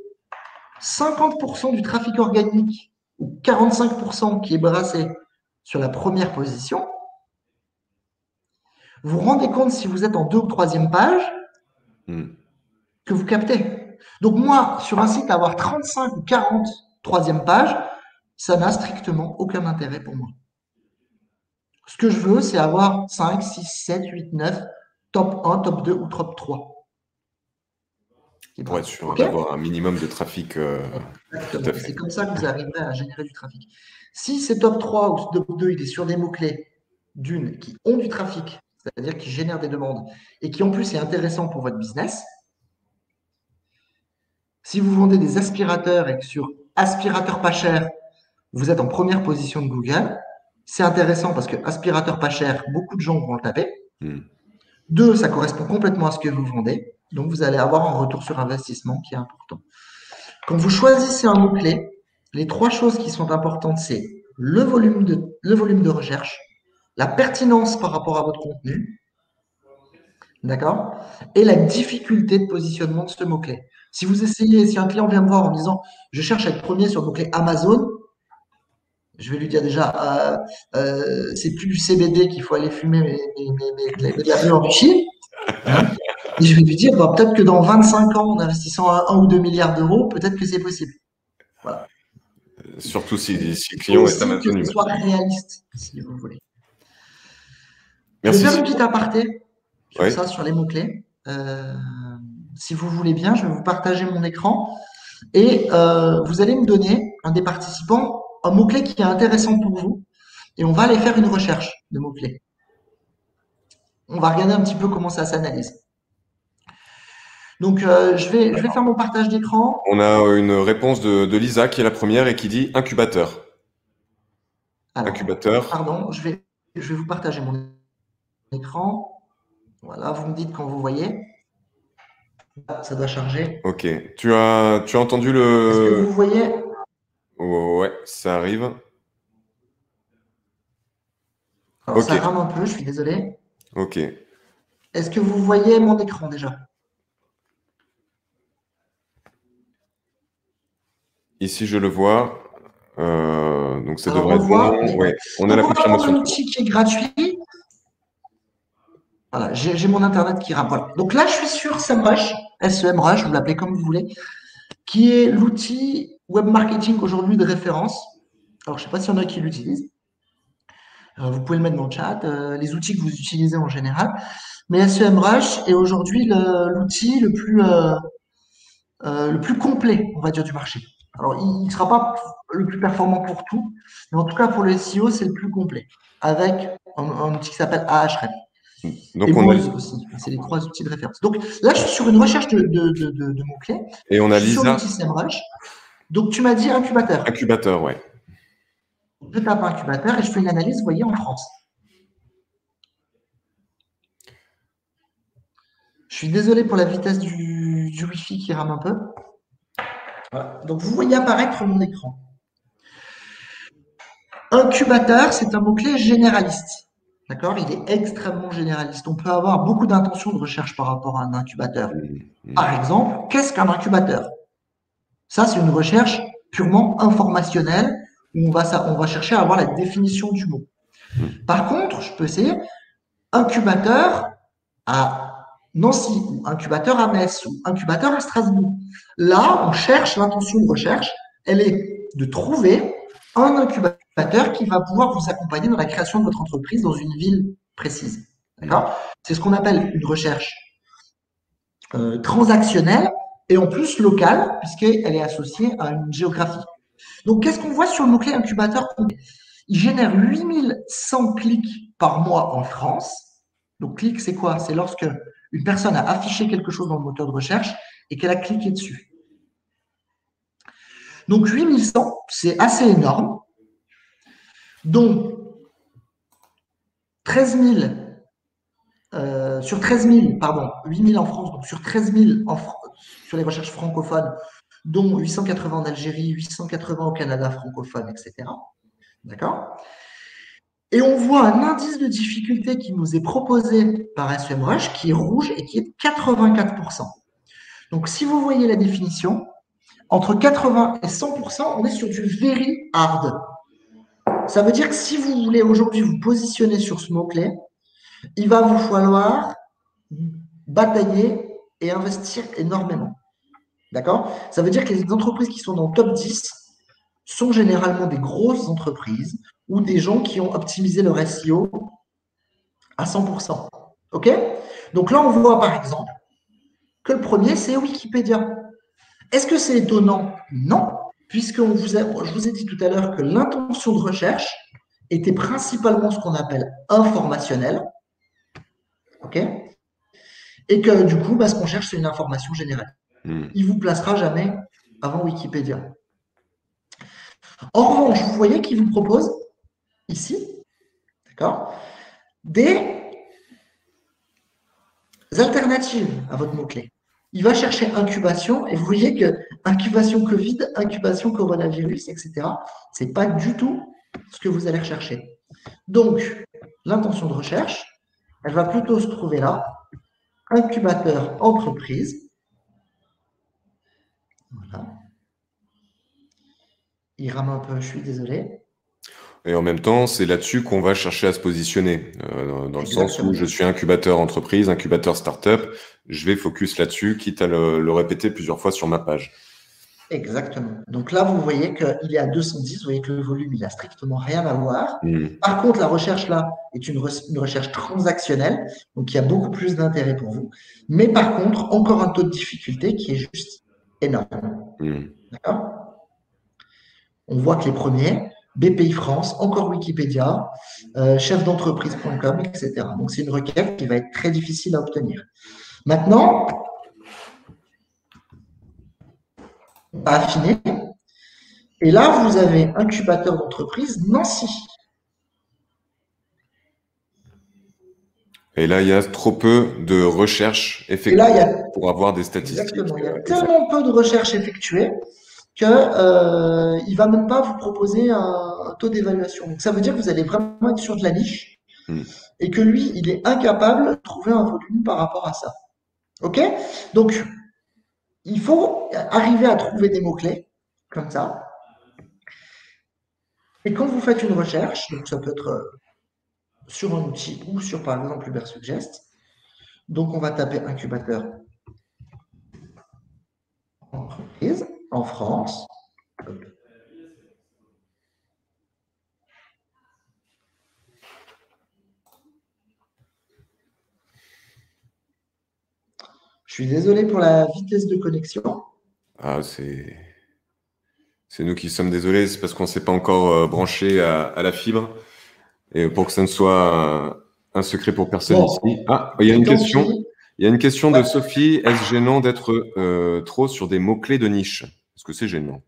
50% du trafic organique ou 45% qui est brassé sur la première position, vous vous rendez compte si vous êtes en 2e ou 3e page Mhm. que vous captez. Donc moi, sur un site, avoir 35 ou 40 troisième page, ça n'a strictement aucun intérêt pour moi. Ce que je veux, c'est avoir 5, 6, 7, 8, 9, top 1, top 2 ou top 3. Pour être sûr OK? d'avoir un minimum de trafic. Tout à Exactement. C'est fait. comme ça que vous arriverez à générer du trafic. Si c'est top 3 ou top 2, il est sur des mots-clés d'une qui ont du trafic, c'est-à-dire qui génèrent des demandes et qui en plus est intéressant pour votre business. Si vous vendez des aspirateurs et que sur aspirateur pas cher, vous êtes en première position de Google, c'est intéressant parce que aspirateur pas cher, beaucoup de gens vont le taper. Mhm. 2, ça correspond complètement à ce que vous vendez. Donc, vous allez avoir un retour sur investissement qui est important. Quand vous choisissez un mot-clé, les 3 choses qui sont importantes, c'est le volume de recherche, la pertinence par rapport à votre contenu, d'accord? Et la difficulté de positionnement de ce mot-clé. Si vous essayez, si un client vient me voir en me disant, je cherche à être premier sur le mot-clé Amazon, je vais lui dire déjà, c'est plus du CBD qu'il faut aller fumer, mais de la bœuf enrichie. Hein. Et je vais lui dire, bah, peut-être que dans 25 ans, en investissant 1 ou 2 milliards d'euros, peut-être que c'est possible. Voilà. Surtout si le Il faut client est aussi que Amazon. ce soit réaliste, si vous voulez. Je vais Merci, faire une Simon. petite aparté sur Ouais. ça, sur les mots-clés. Si vous voulez bien, je vais vous partager mon écran et vous allez me donner, un des participants, un mot-clé qui est intéressant pour vous et on va aller faire une recherche de mots-clés. On va regarder un petit peu comment ça s'analyse. Donc, je vais faire mon partage d'écran. On a une réponse de Lisa qui est la première et qui dit incubateur. Alors, Incubateur. pardon, je vais vous partager mon écran. Voilà, vous me dites quand vous voyez. Ça doit charger. Ok. Tu as entendu Est-ce que vous le. voyez? Oh, ouais, ça arrive. Alors, Ok. ça rame un peu, je suis désolé. Ok. Est-ce que vous voyez mon écran déjà? Ici, je le vois. Donc, ça Alors, devrait on être voit. bon. Ouais. On a Donc, la on va prendre confirmation un de tout. outil qui est gratuit. Voilà, j'ai mon Internet qui rame. Voilà. Donc là, je suis sur SEMrush, SEMrush, vous l'appelez comme vous voulez, qui est l'outil web marketing aujourd'hui de référence. Alors, je ne sais pas s'il y en a qui l'utilisent. Vous pouvez le mettre dans le chat, les outils que vous utilisez en général. Mais SEMrush est aujourd'hui l'outil le plus complet, on va dire, du marché. Alors, il ne sera pas le plus performant pour tout, mais en tout cas, pour le SEO, c'est le plus complet, avec un outil qui s'appelle Ahref. Et Donc, on a, Moz aussi. C'est les 3 outils de référence. Donc là, je suis sur une recherche de mots-clés. et on Je a suis sur Lisa. l'outil SEMrush. Donc, tu m'as dit incubateur. Incubateur, ouais. Je tape incubateur et je fais une analyse, vous voyez, en France. Je suis désolé pour la vitesse du Wi-Fi qui rame un peu. Voilà. Donc, vous voyez apparaître mon écran. Incubateur, c'est un mot-clé généraliste. D'accord? Il est extrêmement généraliste. On peut avoir beaucoup d'intentions de recherche par rapport à un incubateur. Par exemple, qu'est-ce qu'un incubateur? Ça, c'est une recherche purement informationnelle où on va chercher à avoir la définition du mot. Par contre, je peux essayer incubateur à Nancy, ou incubateur à Metz, ou incubateur à Strasbourg. Là, on cherche, l'intention de recherche, elle est de trouver un incubateur qui va pouvoir vous accompagner dans la création de votre entreprise dans une ville précise. D'accord? C'est ce qu'on appelle une recherche transactionnelle et en plus locale, puisqu'elle est associée à une géographie. Donc, qu'est-ce qu'on voit sur le mot-clé incubateur? il génère 8100 clics par mois en France. Donc, clic, c'est quoi? C'est lorsque une personne a affiché quelque chose dans le moteur de recherche et qu'elle a cliqué dessus. Donc, 8100, c'est assez énorme. Donc, 8 000 en France, donc sur 13 000 sur les recherches francophones, dont 880 en Algérie, 880 au Canada francophone, etc. D'accord? Et on voit un indice de difficulté qui nous est proposé par SEMrush qui est rouge et qui est de 84%. Donc, si vous voyez la définition, entre 80 et 100%, on est sur du very hard. Ça veut dire que si vous voulez aujourd'hui vous positionner sur ce mot-clé, il va vous falloir batailler et investir énormément. D'accord? Ça veut dire que les entreprises qui sont dans le top 10 sont généralement des grosses entreprises ou des gens qui ont optimisé leur SEO à 100%. OK? Donc là, on voit par exemple que le premier, c'est Wikipédia. Est-ce que c'est étonnant? Non, puisque je vous ai dit tout à l'heure que l'intention de recherche était principalement ce qu'on appelle informationnel. OK? Et que du coup, ce qu'on cherche, c'est une information générale. Il ne vous placera jamais avant Wikipédia. En revanche, vous voyez qu'il vous propose ici, d'accord, des alternatives à votre mot-clé. Il va chercher incubation et vous voyez que incubation Covid, incubation coronavirus, etc., ce n'est pas du tout ce que vous allez rechercher. Donc, l'intention de recherche, elle va plutôt se trouver là, incubateur entreprise. Voilà. Il rame un peu, je suis désolé. Et en même temps, c'est là-dessus qu'on va chercher à se positionner, dans le sens où je suis incubateur entreprise, incubateur startup, je vais focus là-dessus, quitte à le répéter plusieurs fois sur ma page. Exactement. Donc là, vous voyez qu'il est à 210, vous voyez que le volume, il n'a strictement rien à voir. Par contre, la recherche là est une recherche transactionnelle, donc il y a beaucoup plus d'intérêt pour vous. Mais par contre, encore un taux de difficulté qui est juste énorme. D'accord? On voit que les premiers, BPI France, encore Wikipédia, chefdentreprise.com, etc. Donc c'est une requête qui va être très difficile à obtenir. Maintenant, on va affiner. Et là, vous avez incubateur d'entreprise Nancy. Et là, il y a trop peu de recherches effectuées pour avoir des statistiques. Exactement. Il y a tellement peu de recherches effectuées qu'il ne va même pas vous proposer un taux d'évaluation. Donc, ça veut dire que vous allez vraiment être sur de la niche et que lui, il est incapable de trouver un volume par rapport à ça. OK? Donc, il faut arriver à trouver des mots-clés comme ça. Et quand vous faites une recherche, donc ça peut être sur un outil ou sur, par exemple, Ubersuggest, donc on va taper incubateur entreprise en France. Je suis désolé pour la vitesse de connexion. Ah, c'est nous qui sommes désolés, c'est parce qu'on ne s'est pas encore branché à la fibre. Et pour que ça ne soit un secret pour personne ici. Ah, il y a une question. Il y a une question de Sophie. Est-ce gênant d'être trop sur des mots-clés de niche? Est-ce que c'est gênant?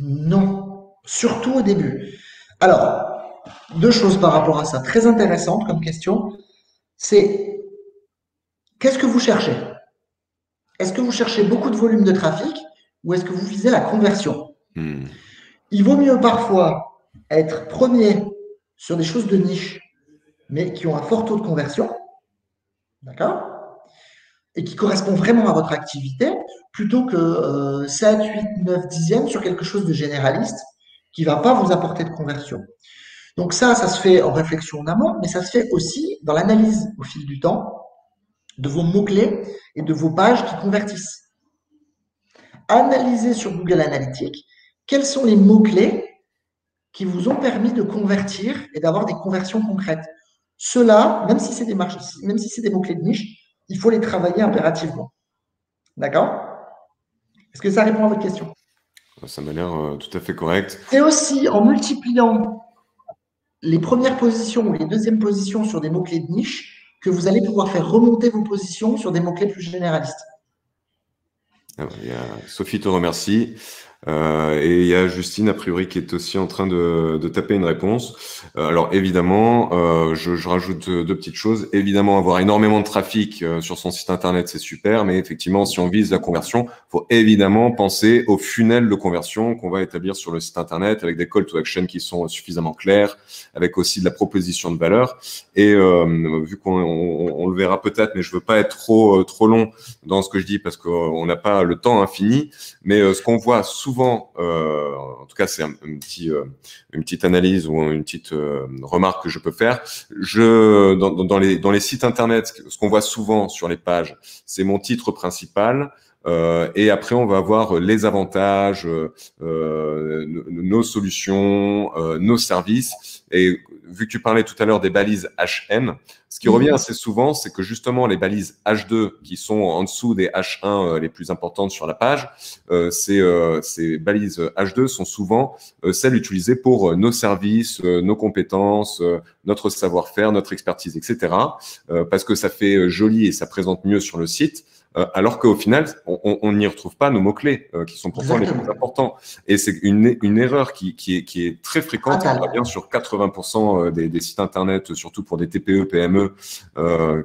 Non, surtout au début. Alors, deux choses par rapport à ça, très intéressantes comme question. C'est qu'est-ce que vous cherchez? Est-ce que vous cherchez beaucoup de volume de trafic ou est-ce que vous visez la conversion? Il vaut mieux parfois être premier sur des choses de niche, mais qui ont un fort taux de conversion, d'accord? Et qui correspond vraiment à votre activité, plutôt que 7, 8, 9 dixièmes sur quelque chose de généraliste qui ne va pas vous apporter de conversion. Donc ça se fait en réflexion en amont, mais ça se fait aussi dans l'analyse au fil du temps de vos mots-clés et de vos pages qui convertissent. Analysez sur Google Analytics quels sont les mots-clés qui vous ont permis de convertir et d'avoir des conversions concrètes. Ceux-là, même si c'est des mots-clés de niche, il faut les travailler impérativement. D'accord? Est-ce que ça répond à votre question? Ça m'a l'air tout à fait correct. C'est aussi en multipliant les premières positions ou les deuxièmes positions sur des mots-clés de niche que vous allez pouvoir faire remonter vos positions sur des mots-clés plus généralistes. Sophie te remercie. Et il y a Justine, a priori, qui est aussi en train de taper une réponse. Alors évidemment, je rajoute deux petites choses. Évidemment, avoir énormément de trafic sur son site internet, c'est super, mais effectivement, si on vise la conversion, faut évidemment penser au funnel de conversion qu'on va établir sur le site internet avec des call to action qui sont suffisamment clairs, avec aussi de la proposition de valeur. Et vu qu'on le verra peut-être, mais je veux pas être trop long dans ce que je dis parce qu'on n'a pas le temps infini, mais ce qu'on voit souvent, en tout cas c'est une petite analyse ou une petite remarque que je peux faire, dans les sites internet, ce qu'on voit souvent sur les pages, c'est mon titre principal, et après, on va avoir les avantages, nos solutions, nos services. Et vu que tu parlais tout à l'heure des balises HN, ce qui revient assez souvent, c'est que justement les balises H2 qui sont en dessous des H1 les plus importantes sur la page, ces balises H2 sont souvent celles utilisées pour nos services, nos compétences, notre savoir-faire, notre expertise, etc. Parce que ça fait joli et ça présente mieux sur le site. Alors qu'au final, on n'y retrouve pas nos mots-clés, qui sont pourtant les plus importants. Et c'est une erreur qui est très fréquente, qui revient sur 80% des sites Internet, surtout pour des TPE, PME,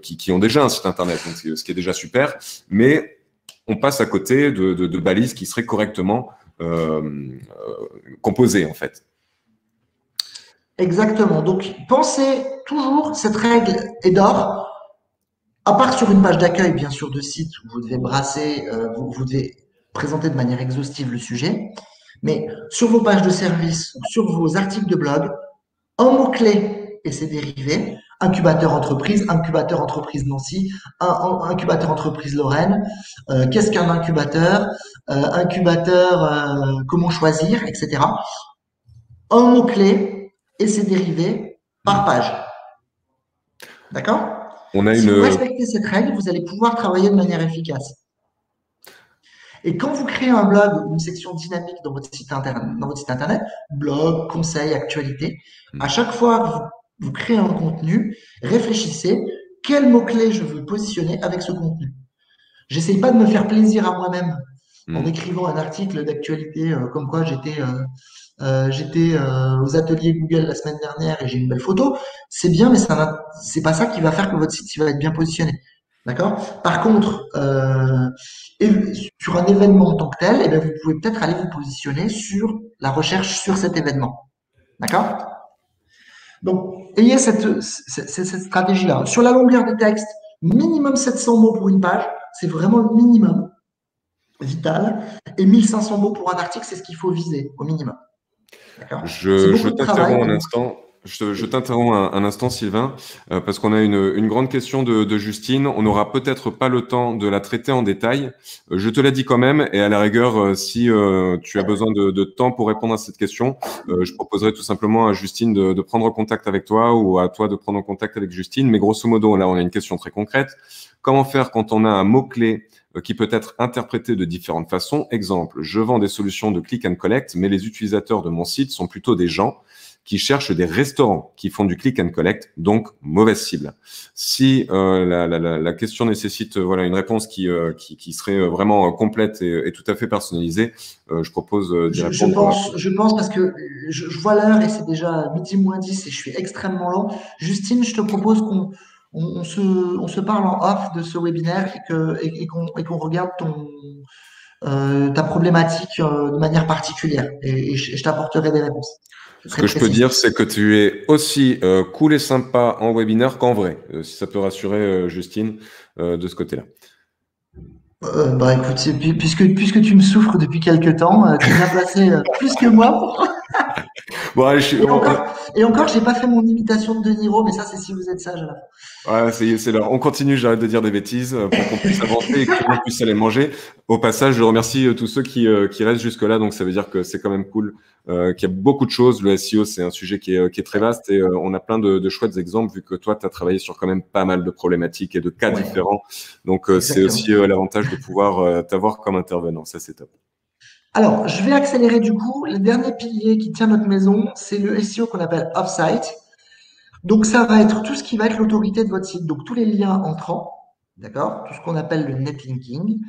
qui ont déjà un site Internet, donc ce qui est déjà super. Mais on passe à côté de balises qui seraient correctement composées, en fait. Exactement. Donc, pensez toujours, cette règle est d'or. À part sur une page d'accueil, bien sûr, de site où vous devez brasser, vous devez présenter de manière exhaustive le sujet, mais sur vos pages de service ou sur vos articles de blog, un mot-clé et ses dérivés, incubateur entreprise Nancy, incubateur entreprise Lorraine, qu'est-ce qu'un incubateur, comment choisir, etc. Un mot-clé et ses dérivés par page. D'accord? Si vous respectez cette règle, vous allez pouvoir travailler de manière efficace. Et quand vous créez un blog ou une section dynamique dans votre site internet, blog, conseils, actualité, à chaque fois que vous créez un contenu, réfléchissez quel mot-clé je veux positionner avec ce contenu. J'essaye pas de me faire plaisir à moi-même en écrivant un article d'actualité comme quoi j'étais aux ateliers Google la semaine dernière et j'ai une belle photo. C'est bien, mais c'est pas ça qui va faire que votre site va être bien positionné. D'accord? Par contre, sur un événement en tant que tel, eh bien, vous pouvez peut-être aller vous positionner sur la recherche sur cet événement. D'accord? Donc, ayez cette stratégie-là. Sur la longueur des textes, minimum 700 mots pour une page, c'est vraiment le minimum vital. Et 1500 mots pour un article, c'est ce qu'il faut viser au minimum. Je t'interromps un instant. Je t'interromps un instant, Sylvain, parce qu'on a une grande question de Justine. On n'aura peut-être pas le temps de la traiter en détail. Je te la dis quand même, et à la rigueur, si tu as besoin de temps pour répondre à cette question, je proposerai tout simplement à Justine de prendre contact avec toi ou à toi de prendre contact avec Justine. Mais grosso modo, là, on a une question très concrète. Comment faire quand on a un mot-clé qui peut être interprété de différentes façons? Exemple, je vends des solutions de click and collect, mais les utilisateurs de mon site sont plutôt des gens qui cherchent des restaurants qui font du click and collect, donc mauvaise cible. Si la question nécessite voilà une réponse qui serait vraiment complète et tout à fait personnalisée, je propose d'y répondre. Je pense parce que je vois l'heure et c'est déjà midi moins 10 et je suis extrêmement lent. Justine, je te propose qu'on se parle en off de ce webinaire et qu'on regarde ta problématique de manière particulière et je t'apporterai des réponses. Ce que je peux dire, c'est que tu es aussi cool et sympa en webinaire qu'en vrai, si ça peut rassurer Justine de ce côté-là. Bah écoute, puisque tu me souffres depuis quelques temps, tu es bien placé plus que moi pour... Bon, allez, et encore, j'ai pas fait mon imitation de De Niro, mais ça, c'est si vous êtes sage. Ouais, c'est là. On continue, j'arrête de dire des bêtises pour qu'on puisse avancer et qu'on puisse aller manger. Au passage, je remercie tous ceux qui restent jusque-là, donc ça veut dire que c'est quand même cool, qu'il y a beaucoup de choses. Le SEO, c'est un sujet qui est très vaste et on a plein de chouettes exemples vu que toi, tu as travaillé sur quand même pas mal de problématiques et de cas différents. Donc, c'est aussi l'avantage de pouvoir t'avoir comme intervenant. Ça, c'est top. Alors, je vais accélérer du coup. Le dernier pilier qui tient notre maison, c'est le SEO qu'on appelle off-site. Donc, ça va être tout ce qui va être l'autorité de votre site. Donc, tous les liens entrants, d'accord? Tout ce qu'on appelle le netlinking.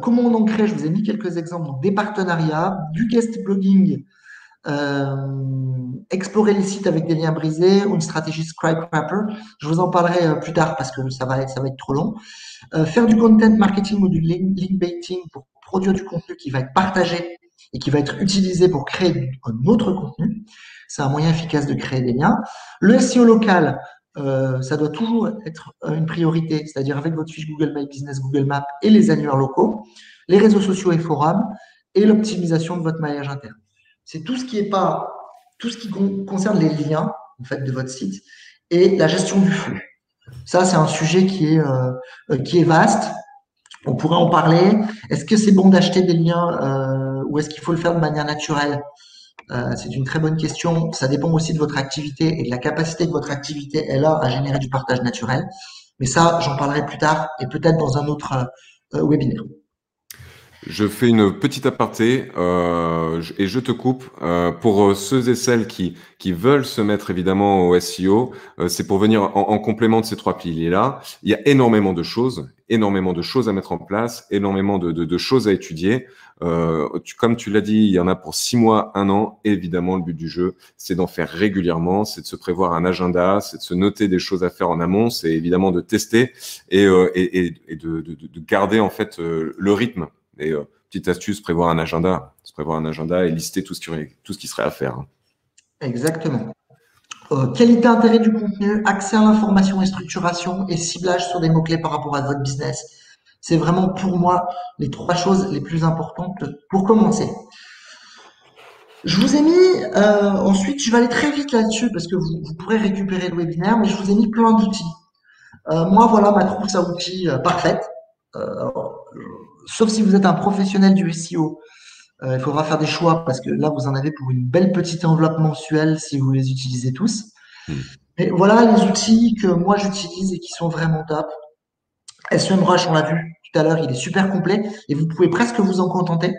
Comment on en crée? Je vous ai mis quelques exemples. Donc, des partenariats, du guest blogging, explorer les sites avec des liens brisés ou une stratégie Scribewrapper. Je vous en parlerai plus tard parce que ça va être trop long. Faire du content marketing ou du link baiting pour produire du contenu qui va être partagé et qui va être utilisé pour créer un autre contenu. C'est un moyen efficace de créer des liens. Le SEO local, ça doit toujours être une priorité, c'est-à-dire avec votre fiche Google My Business, Google Maps et les annuaires locaux, les réseaux sociaux et forums et l'optimisation de votre maillage interne. C'est tout ce qui est pas, tout ce qui concerne les liens en fait de votre site et la gestion du flux. Ça, c'est un sujet qui est vaste. On pourrait en parler. Est-ce que c'est bon d'acheter des liens ou est-ce qu'il faut le faire de manière naturelle? C'est une très bonne question. Ça dépend aussi de votre activité et de la capacité que votre activité est là à générer du partage naturel. Mais ça, j'en parlerai plus tard et peut-être dans un autre webinaire. Je fais une petite aparté et je te coupe. Pour ceux et celles qui veulent se mettre évidemment au SEO, c'est pour venir en complément de ces trois piliers-là. Il y a énormément de choses à mettre en place, énormément de choses à étudier. Comme tu l'as dit, il y en a pour 6 mois, 1 an. Évidemment, le but du jeu, c'est d'en faire régulièrement, c'est de se prévoir un agenda, c'est de se noter des choses à faire en amont, c'est évidemment de tester et de garder en fait le rythme. Et petite astuce, prévoir un agenda, se prévoir un agenda et lister tout ce qui serait à faire. Exactement. Qualité, intérêt du contenu, accès à l'information et structuration et ciblage sur des mots-clés par rapport à votre business. C'est vraiment pour moi les 3 choses les plus importantes pour commencer. Je vous ai mis, ensuite, je vais aller très vite là-dessus parce que vous pourrez récupérer le webinaire, mais je vous ai mis plein d'outils. Moi, voilà ma trousse à outils parfaite. Sauf si vous êtes un professionnel du SEO, il faudra faire des choix parce que là, vous en avez pour une belle petite enveloppe mensuelle si vous les utilisez tous. Et voilà les outils que moi j'utilise et qui sont vraiment top. SEMrush, on l'a vu tout à l'heure, il est super complet et vous pouvez presque vous en contenter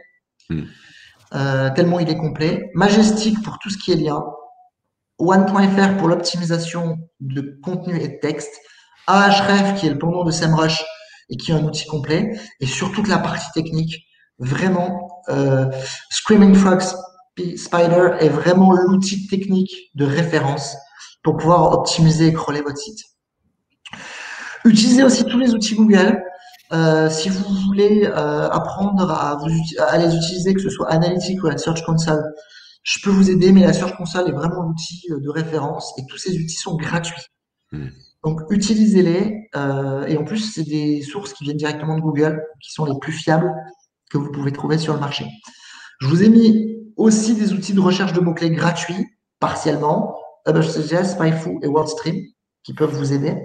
tellement il est complet. Majestic pour tout ce qui est lien. One.fr pour l'optimisation de contenu et de texte. Ahref qui est le pendant de SEMrush et qui est un outil complet. Et sur toute la partie technique, vraiment, Screaming Frog Spider est vraiment l'outil technique de référence pour pouvoir optimiser et crawler votre site. Utilisez aussi tous les outils Google. Si vous voulez apprendre à les utiliser, que ce soit Analytics ou la Search Console, je peux vous aider, mais la Search Console est vraiment l'outil de référence et tous ces outils sont gratuits. Donc, utilisez-les. Et en plus, c'est des sources qui viennent directement de Google, qui sont les plus fiables que vous pouvez trouver sur le marché. Je vous ai mis aussi des outils de recherche de mots-clés gratuits, partiellement, HubSpot, SpyFu et WordStream, qui peuvent vous aider.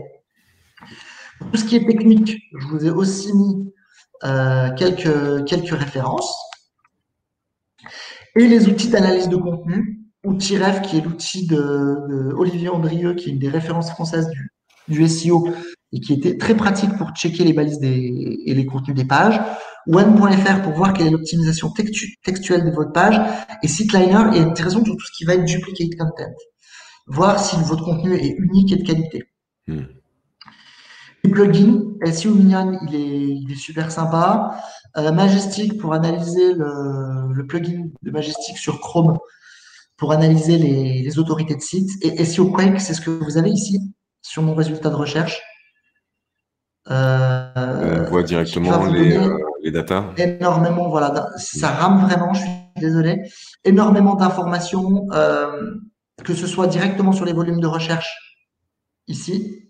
Pour tout ce qui est technique, je vous ai aussi mis quelques références. Et les outils d'analyse de contenu, Outiref, qui est l'outil de Olivier Andrieux, qui est une des références françaises du SEO et qui était très pratique pour checker les balises et les contenus des pages. One.fr pour voir quelle est l'optimisation textuelle de votre page. Et SiteLiner est intéressant sur tout ce qui va être duplicate content. Voir si votre contenu est unique et de qualité. Les plugins, SEO Minion, il est super sympa. Majestic pour analyser le plugin de Majestic sur Chrome pour analyser les autorités de site. Et SEO Quake, c'est ce que vous avez ici sur mon résultat de recherche. On voit directement les datas. Énormément, voilà, ça rame vraiment, je suis désolé. Énormément d'informations, que ce soit directement sur les volumes de recherche ici,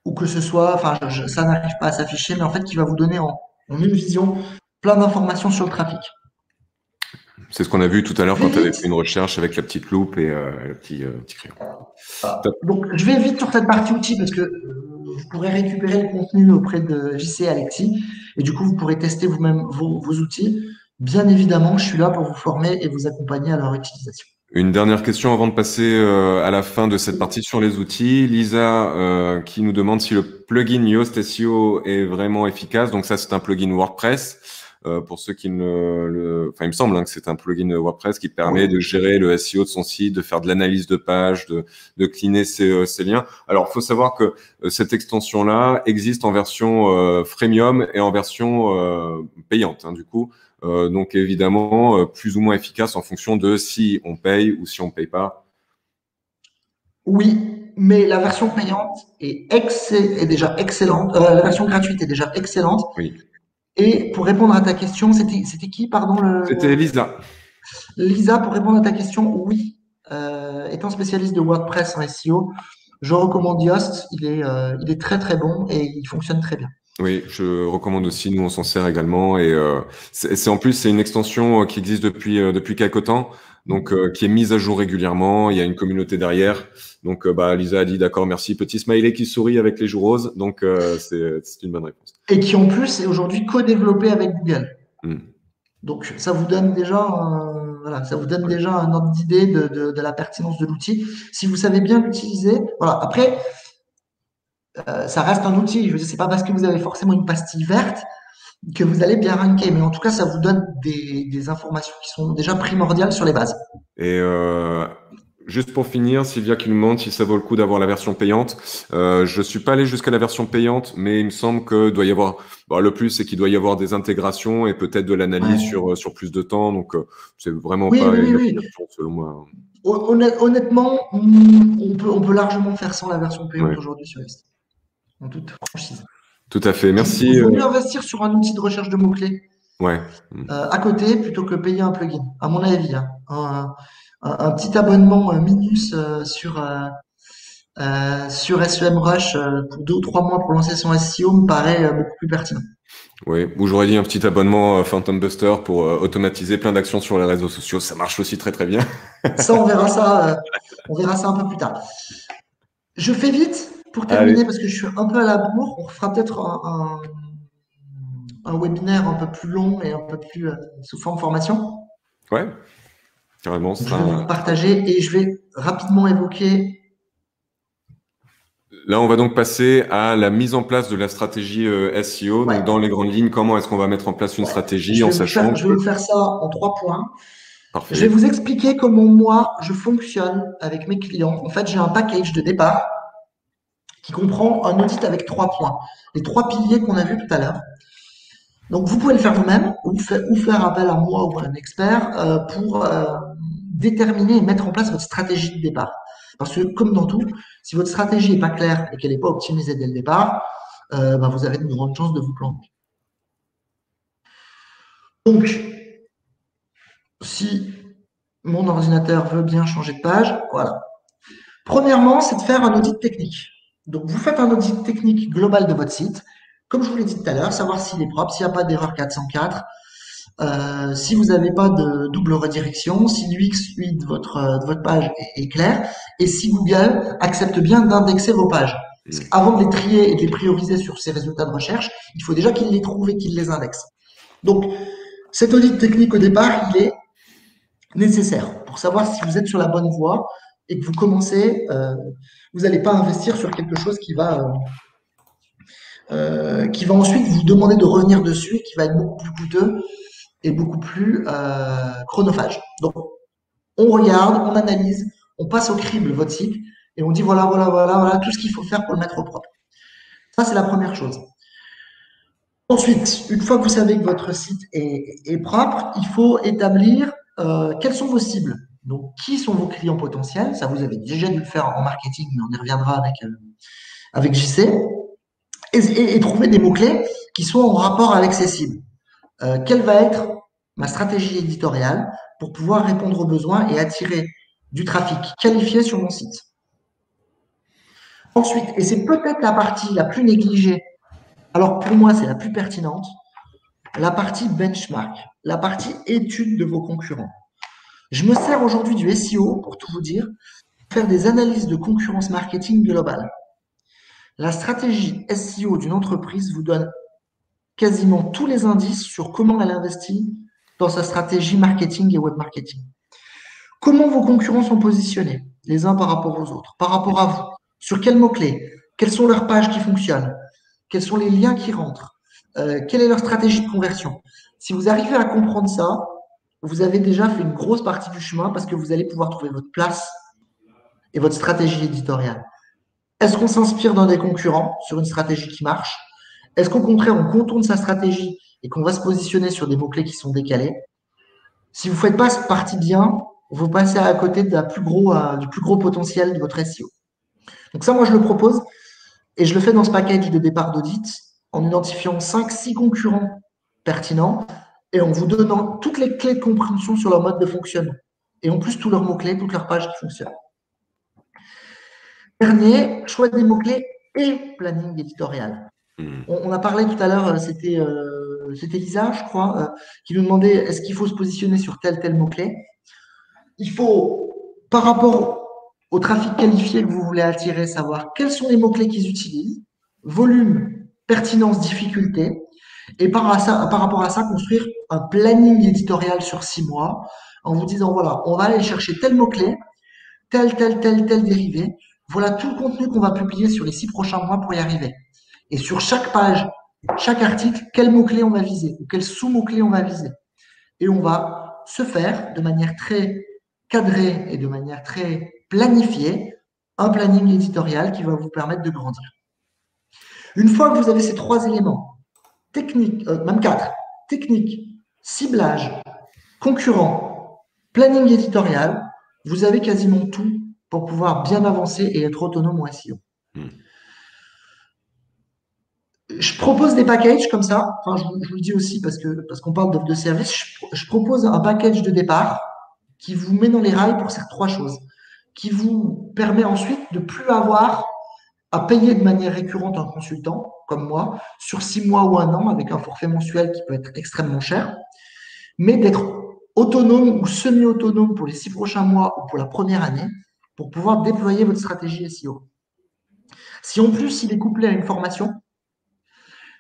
ou que ce soit, enfin, ça n'arrive pas à s'afficher, mais en fait, qui va vous donner en une vision plein d'informations sur le trafic. C'est ce qu'on a vu tout à l'heure quand tu avais fait une recherche avec la petite loupe et le petit crayon. Donc, je vais vite sur cette partie outils parce que vous pourrez récupérer le contenu auprès de JC Alexis et du coup, vous pourrez tester vous-même vos outils. Bien évidemment, je suis là pour vous former et vous accompagner à leur utilisation. Une dernière question avant de passer à la fin de cette partie sur les outils. Lisa qui nous demande si le plugin Yoast SEO est vraiment efficace. Donc ça, c'est un plugin WordPress. pour ceux qui enfin, il me semble que c'est un plugin WordPress qui permet de gérer le SEO de son site, de faire de l'analyse de page, de cleaner ses liens. Alors, il faut savoir que cette extension-là existe en version freemium et en version payante, du coup. Donc, évidemment, plus ou moins efficace en fonction de si on paye ou si on paye pas. Oui, mais la version payante est déjà excellente. La version gratuite est déjà excellente. Oui. Et pour répondre à ta question, c'était qui, pardon, C'était Lisa. Lisa, pour répondre à ta question, oui. Étant spécialiste de WordPress en SEO, je recommande Yoast. Il est très très bon et il fonctionne très bien. Oui, je recommande aussi. Nous, on s'en sert également. Et en plus, c'est une extension qui existe depuis quelque temps, donc qui est mise à jour régulièrement. Il y a une communauté derrière. Donc, Lisa a dit d'accord, merci. Petit smiley qui sourit avec les joues roses. Donc, c'est une bonne réponse. Et qui en plus est aujourd'hui co-développé avec Google. Mm. Donc, ça vous donne déjà un ordre d'idée de la pertinence de l'outil. Si vous savez bien l'utiliser, voilà. Après, ça reste un outil. Je veux dire, c'est pas parce que vous avez forcément une pastille verte que vous allez bien ranker. Mais en tout cas, ça vous donne des informations qui sont déjà primordiales sur les bases. Et juste pour finir, Sylvia qui nous demande si ça vaut le coup d'avoir la version payante. Je suis pas allé jusqu'à la version payante, mais il me semble que doit y avoir. Le plus, c'est qu'il doit y avoir des intégrations et peut-être de l'analyse sur plus de temps. Donc, c'est vraiment pas une obligation selon moi. Honnêtement, on peut largement faire sans la version payante aujourd'hui sur Yoast. En toute franchise. Tout à fait, merci. Il vaut mieux investir sur un outil de recherche de mots-clés à côté plutôt que payer un plugin, à mon avis. Un petit abonnement Minus sur SEMrush pour 2 ou 3 mois pour lancer son SEO me paraît beaucoup plus pertinent. Oui, ou j'aurais dit un petit abonnement Phantom Buster pour automatiser plein d'actions sur les réseaux sociaux. Ça marche aussi très très bien. Ça, on verra ça un peu plus tard. Je fais vite pour terminer parce que je suis un peu à la bourre. On fera peut-être un webinaire un peu plus long et un peu plus sous forme formation. Ouais, carrément. Je vais vous partager et je vais rapidement évoquer. Là, on va donc passer à la mise en place de la stratégie SEO. Donc, dans les grandes lignes, comment est-ce qu'on va mettre en place une stratégie en sachant Je vais vous faire ça en 3 points. Parfait. Je vais vous expliquer comment moi, je fonctionne avec mes clients. En fait, j'ai un package de départ qui comprend un audit avec 3 points. Les 3 piliers qu'on a vus tout à l'heure. Donc, vous pouvez le faire vous-même ou faire appel à moi ou à un expert pour déterminer et mettre en place votre stratégie de départ. Parce que, comme dans tout, si votre stratégie n'est pas claire et qu'elle n'est pas optimisée dès le départ, vous avez de grandes chances de vous planter. Donc, si mon ordinateur veut bien changer de page, voilà. Premièrement, c'est de faire un audit technique. Donc, vous faites un audit technique global de votre site. Comme je vous l'ai dit tout à l'heure, savoir s'il est propre, s'il n'y a pas d'erreur 404, si vous n'avez pas de double redirection, si l'UX de votre page est clair, et si Google accepte bien d'indexer vos pages. Parce qu'avant de les trier et de les prioriser sur ses résultats de recherche, il faut déjà qu'il les trouve et qu'il les indexe. Donc, cet audit technique au départ, il est nécessaire pour savoir si vous êtes sur la bonne voie et que vous commencez, vous n'allez pas investir sur quelque chose qui va ensuite vous demander de revenir dessus et qui va être beaucoup plus coûteux et beaucoup plus chronophage. Donc, on regarde, on analyse, on passe au crible votre site et on dit voilà tout ce qu'il faut faire pour le mettre au propre. Ça, c'est la première chose. Ensuite, une fois que vous savez que votre site est propre, il faut établir quelles sont vos cibles. Donc, qui sont vos clients potentiels? Ça, vous avez déjà dû le faire en marketing, mais on y reviendra avec JC. Et trouver des mots-clés qui sont en rapport avec ces cibles. Quelle va être ma stratégie éditoriale pour pouvoir répondre aux besoins et attirer du trafic qualifié sur mon site? Ensuite, et c'est peut-être la partie la plus négligée, alors pour moi c'est la plus pertinente, la partie benchmark, la partie étude de vos concurrents. Je me sers aujourd'hui du SEO, pour tout vous dire, pour faire des analyses de concurrence marketing globale. La stratégie SEO d'une entreprise vous donne quasiment tous les indices sur comment elle investit dans sa stratégie marketing et web marketing. Comment vos concurrents sont positionnés, les uns par rapport aux autres, par rapport à vous, sur quels mots-clés, quelles sont leurs pages qui fonctionnent, quels sont les liens qui rentrent, quelle est leur stratégie de conversion. Si vous arrivez à comprendre ça, vous avez déjà fait une grosse partie du chemin parce que vous allez pouvoir trouver votre place et votre stratégie éditoriale. Est-ce qu'on s'inspire d'un des concurrents sur une stratégie qui marche? Est-ce qu'au contraire, on contourne sa stratégie et qu'on va se positionner sur des mots-clés qui sont décalés? Si vous ne faites pas cette partie bien, vous passez à côté du plus gros potentiel de votre SEO. Donc ça, moi, je le propose et je le fais dans ce package de départ d'audit en identifiant 5-6 concurrents pertinents et en vous donnant toutes les clés de compréhension sur leur mode de fonctionnement. Et en plus, tous leurs mots-clés, toutes leurs pages qui fonctionnent. Dernier, choix des mots-clés et planning éditorial. On a parlé tout à l'heure, c'était Lisa, je crois, qui nous demandait est-ce qu'il faut se positionner sur tel mot-clé. Il faut, par rapport au trafic qualifié que vous voulez attirer, savoir quels sont les mots-clés qu'ils utilisent, volume, pertinence, difficulté, et par rapport à ça, construire un planning éditorial sur 6 mois en vous disant, voilà, on va aller chercher tel mot-clé, tel dérivé, voilà tout le contenu qu'on va publier sur les 6 prochains mois pour y arriver. Et sur chaque page, chaque article, quel mot-clé on va viser ou quel sous-mot-clé on va viser. Et on va se faire de manière très cadrée et de manière très planifiée un planning éditorial qui va vous permettre de grandir. Une fois que vous avez ces 3 éléments, technique, même 4, technique, ciblage, concurrent, planning éditorial, vous avez quasiment tout pour pouvoir bien avancer et être autonome en SEO. Je propose des packages comme ça. Enfin, je vous le dis aussi parce qu'on parle d'offre de service. Je propose un package de départ qui vous met dans les rails pour ces 3 choses, qui vous permet ensuite de ne plus avoir à payer de manière récurrente un consultant comme moi sur 6 mois ou 1 an avec un forfait mensuel qui peut être extrêmement cher, mais d'être autonome ou semi-autonome pour les 6 prochains mois ou pour la première année pour pouvoir déployer votre stratégie SEO. Si en plus il est couplé à une formation,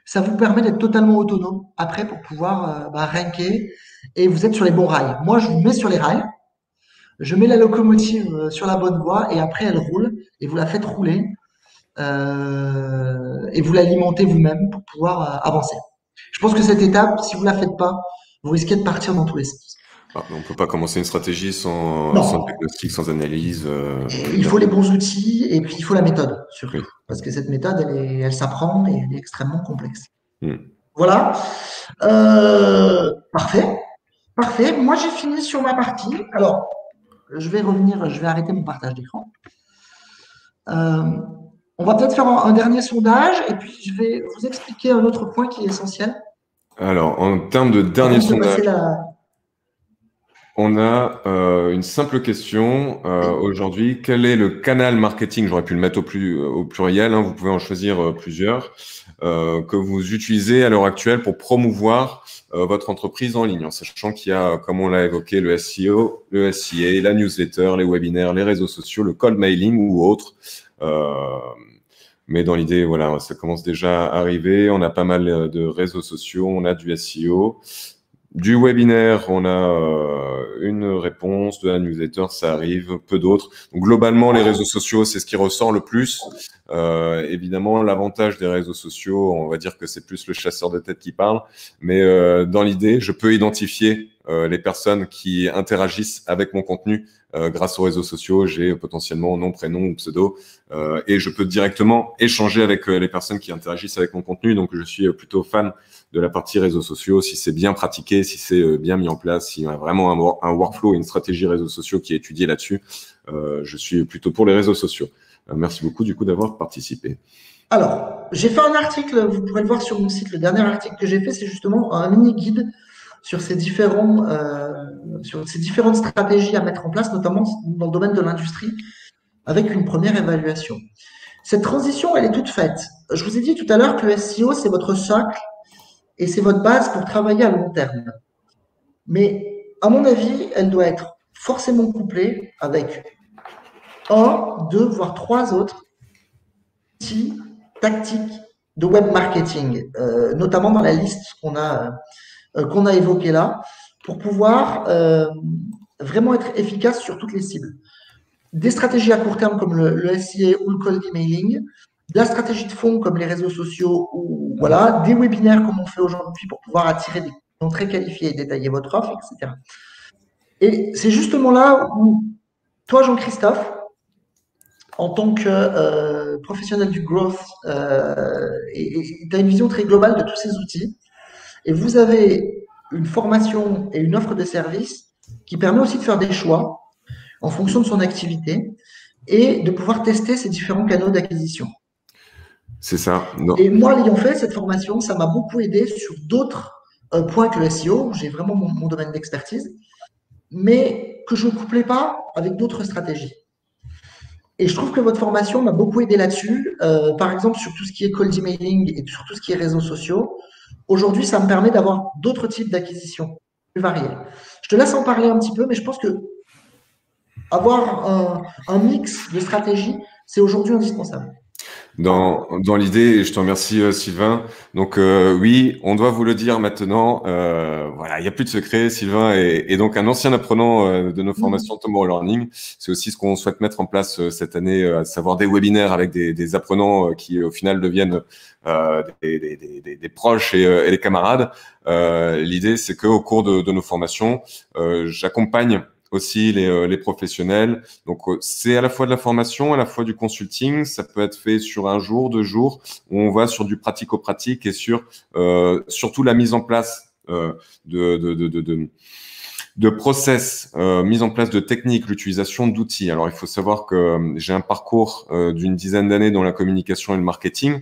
ça vous permet d'être totalement autonome après pour pouvoir ranker et vous êtes sur les bons rails. Moi, je vous mets sur les rails, je mets la locomotive sur la bonne voie et après elle roule et vous la faites rouler et vous l'alimentez vous-même pour pouvoir avancer. Je pense que cette étape, si vous ne la faites pas, vous risquez de partir dans tous les sens. On ne peut pas commencer une stratégie sans diagnostic, sans analyse. Il faut les bons outils et puis il faut la méthode, surtout. Oui. Parce que cette méthode, elle s'apprend et elle est extrêmement complexe. Voilà. Parfait. Parfait. Moi, j'ai fini sur ma partie. Alors, je vais arrêter mon partage d'écran. On va peut-être faire un dernier sondage et puis je vais vous expliquer un autre point qui est essentiel. Alors, en termes de dernier sondage, on a une simple question aujourd'hui. Quel est le canal marketing, j'aurais pu le mettre au pluriel, hein, vous pouvez en choisir plusieurs, que vous utilisez à l'heure actuelle pour promouvoir votre entreprise en ligne, en sachant qu'il y a, comme on l'a évoqué, le SEO, le SEA, la newsletter, les webinaires, les réseaux sociaux, le cold mailing ou autre. Mais dans l'idée, voilà, ça commence déjà à arriver. On a pas mal de réseaux sociaux, on a du SEO. Du webinaire, on a une réponse, de la newsletter, ça arrive, peu d'autres. Donc, globalement, les réseaux sociaux, c'est ce qui ressort le plus. Évidemment, l'avantage des réseaux sociaux, on va dire que c'est plus le chasseur de tête qui parle. Mais dans l'idée, je peux identifier les personnes qui interagissent avec mon contenu grâce aux réseaux sociaux. J'ai potentiellement nom, prénom ou pseudo. Et je peux directement échanger avec les personnes qui interagissent avec mon contenu. Donc, je suis plutôt fan de la partie réseaux sociaux, si c'est bien pratiqué, si c'est bien mis en place, s'il y a vraiment un workflow et une stratégie réseaux sociaux qui est étudiée là-dessus, je suis plutôt pour les réseaux sociaux. Merci beaucoup du coup d'avoir participé. Alors, j'ai fait un article, vous pourrez le voir sur mon site, le dernier article que j'ai fait, c'est justement un mini-guide sur ces différentes stratégies à mettre en place, notamment dans le domaine de l'industrie, avec une première évaluation. Cette transition, elle est toute faite. Je vous ai dit tout à l'heure que le SEO, c'est votre socle et c'est votre base pour travailler à long terme. Mais à mon avis, elle doit être forcément couplée avec 1, 2, voire 3 autres outils tactiques de web marketing, notamment dans la liste qu'on a évoquée là, pour pouvoir vraiment être efficace sur toutes les cibles. Des stratégies à court terme comme le SEA ou le cold emailing, de la stratégie de fond comme les réseaux sociaux ou voilà, des webinaires comme on fait aujourd'hui pour pouvoir attirer très qualifiée et détailler votre offre, etc. Et c'est justement là où toi, Jean-Christophe, en tant que professionnel du growth, tu as une vision très globale de tous ces outils. Et vous avez une formation et une offre de service qui permet aussi de faire des choix en fonction de son activité et de pouvoir tester ces différents canaux d'acquisition. C'est ça. Non. Et moi, l'ayant fait, cette formation, ça m'a beaucoup aidé sur d'autres points que le SEO. J'ai vraiment mon domaine d'expertise, mais que je ne couplais pas avec d'autres stratégies. Et je trouve que votre formation m'a beaucoup aidé là-dessus. Par exemple, sur tout ce qui est cold emailing et sur tout ce qui est réseaux sociaux. Aujourd'hui, ça me permet d'avoir d'autres types d'acquisitions plus variés. Je te laisse en parler un petit peu, mais je pense que avoir un mix de stratégies, c'est aujourd'hui indispensable. Dans l'idée, et je te remercie Sylvain. Donc oui, on doit vous le dire maintenant. Voilà, il n'y a plus de secret. Sylvain est donc un ancien apprenant de nos formations Tomorrow Learning. C'est aussi ce qu'on souhaite mettre en place cette année, à savoir des webinaires avec des apprenants qui au final deviennent des proches et des camarades. L'idée, c'est qu'au cours de nos formations, j'accompagne aussi les professionnels. Donc, c'est à la fois de la formation, à la fois du consulting. Ça peut être fait sur un jour, 2 jours, où on va sur du pratico-pratique et sur surtout la mise en place de process, mise en place de techniques, l'utilisation d'outils. Alors, il faut savoir que j'ai un parcours d'une dizaine d'années dans la communication et le marketing.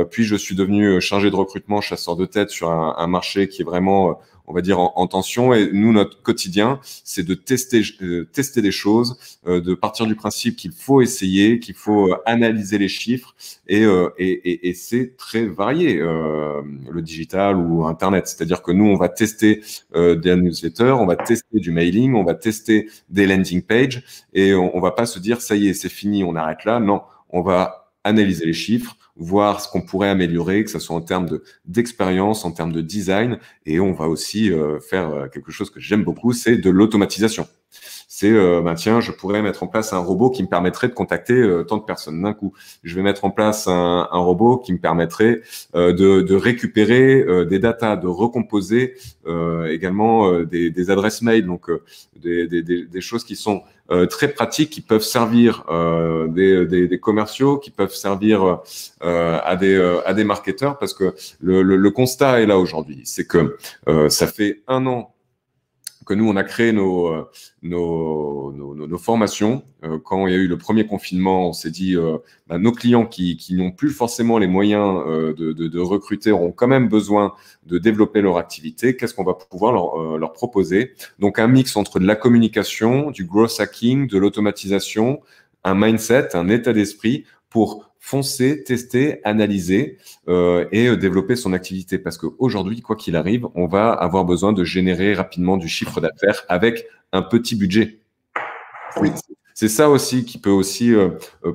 Puis, je suis devenu chargé de recrutement, chasseur de tête sur un marché qui est vraiment on va dire en tension. Et nous, notre quotidien, c'est de tester des choses, de partir du principe qu'il faut essayer, qu'il faut analyser les chiffres. Et c'est très varié, le digital ou Internet. C'est-à-dire que nous, on va tester des newsletters, on va tester du mailing, on va tester des landing pages, et on va pas se dire ça y est, c'est fini, on arrête là. Non, on va analyser les chiffres, voir ce qu'on pourrait améliorer, que ce soit en termes d'expérience, en termes de design, et on va aussi faire quelque chose que j'aime beaucoup, c'est de l'automatisation. C'est, tiens, je pourrais mettre en place un robot qui me permettrait de contacter tant de personnes d'un coup. Je vais mettre en place un robot qui me permettrait de récupérer des datas, de recomposer également des adresses mail, donc des choses qui sont très pratiques, qui peuvent servir des commerciaux, qui peuvent servir à des marketeurs, parce que le constat est là aujourd'hui. C'est que ça fait 1 an que nous, on a créé nos formations. Quand il y a eu le premier confinement, on s'est dit, nos clients qui n'ont plus forcément les moyens de recruter auront quand même besoin de développer leur activité. Qu'est-ce qu'on va pouvoir leur proposer? Donc, un mix entre de la communication, du growth hacking, de l'automatisation, un mindset, un état d'esprit pour foncer, tester, analyser et développer son activité. Parce qu'aujourd'hui, quoi qu'il arrive, on va avoir besoin de générer rapidement du chiffre d'affaires avec un petit budget. Oui. C'est ça aussi qui peut aussi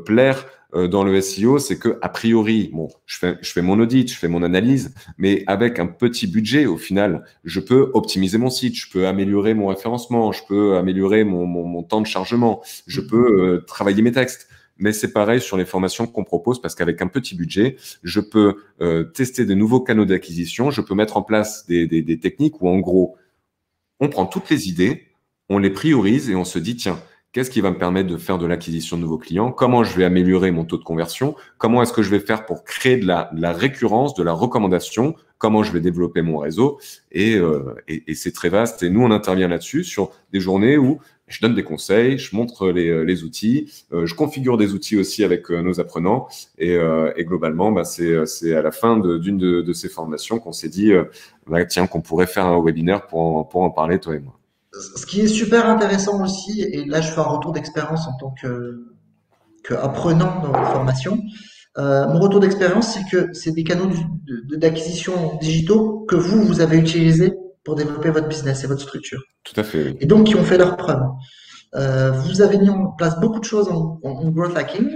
plaire dans le SEO, c'est que a priori, bon, je fais mon audit, je fais mon analyse, mais avec un petit budget, au final, je peux optimiser mon site, je peux améliorer mon référencement, je peux améliorer mon temps de chargement, je peux travailler mes textes. Mais c'est pareil sur les formations qu'on propose, parce qu'avec un petit budget, je peux tester de nouveaux canaux d'acquisition, je peux mettre en place des techniques où, en gros, on prend toutes les idées, on les priorise et on se dit, tiens, qu'est-ce qui va me permettre de faire de l'acquisition de nouveaux clients? Comment je vais améliorer mon taux de conversion? Comment est-ce que je vais faire pour créer de la récurrence, de la recommandation? Comment je vais développer mon réseau? Et c'est très vaste. Et nous, on intervient là-dessus sur des journées où je donne des conseils, je montre les outils, je configure des outils aussi avec nos apprenants. Et globalement, c'est à la fin d'une de ces formations qu'on s'est dit, tiens, qu'on pourrait faire un webinaire pour en parler, toi et moi. Ce qui est super intéressant aussi, et là je fais un retour d'expérience en tant qu'apprenant dans votre formation, mon retour d'expérience, c'est que c'est des canaux d'acquisition digitaux que vous avez utilisés pour développer votre business et votre structure. Tout à fait, oui. Et donc qui ont fait leurs preuves. Vous avez mis en place beaucoup de choses en growth hacking,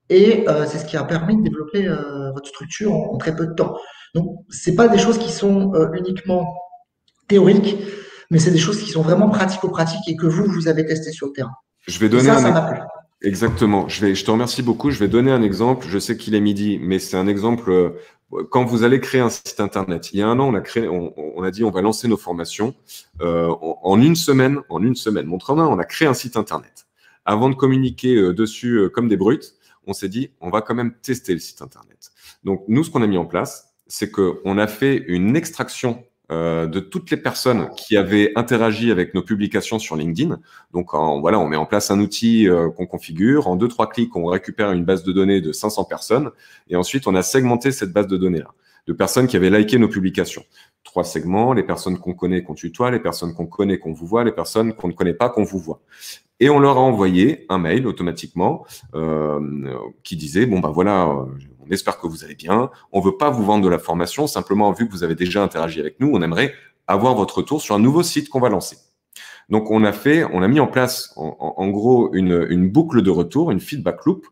et c'est ce qui a permis de développer votre structure en très peu de temps. Donc, c'est pas des choses qui sont uniquement théoriques, mais c'est des choses qui sont vraiment pratico-pratiques et que vous avez testé sur le terrain. Je vais donner ça m'a plu. Exactement. Je te remercie beaucoup. Je vais donner un exemple. Je sais qu'il est midi, mais c'est un exemple quand vous allez créer un site internet, il y a un an, on a dit on va lancer nos formations en une semaine. Montre en main, on a créé un site internet. Avant de communiquer dessus comme des brutes, on s'est dit on va quand même tester le site internet. Donc nous, ce qu'on a mis en place, c'est qu'on a fait une extraction de toutes les personnes qui avaient interagi avec nos publications sur LinkedIn. Donc, voilà, on met en place un outil qu'on configure. En 2-3 clics, on récupère une base de données de 500 personnes. Et ensuite, on a segmenté cette base de données-là de personnes qui avaient liké nos publications. 3 segments, les personnes qu'on connaît, qu'on tutoie, les personnes qu'on connaît, qu'on vous voit, les personnes qu'on ne connaît pas, qu'on vous voit. Et on leur a envoyé un mail automatiquement qui disait, bon, ben voilà, on espère que vous allez bien. On ne veut pas vous vendre de la formation. Simplement, vu que vous avez déjà interagi avec nous, on aimerait avoir votre retour sur un nouveau site qu'on va lancer. Donc, on a mis en place, en gros, une boucle de retour, une feedback loop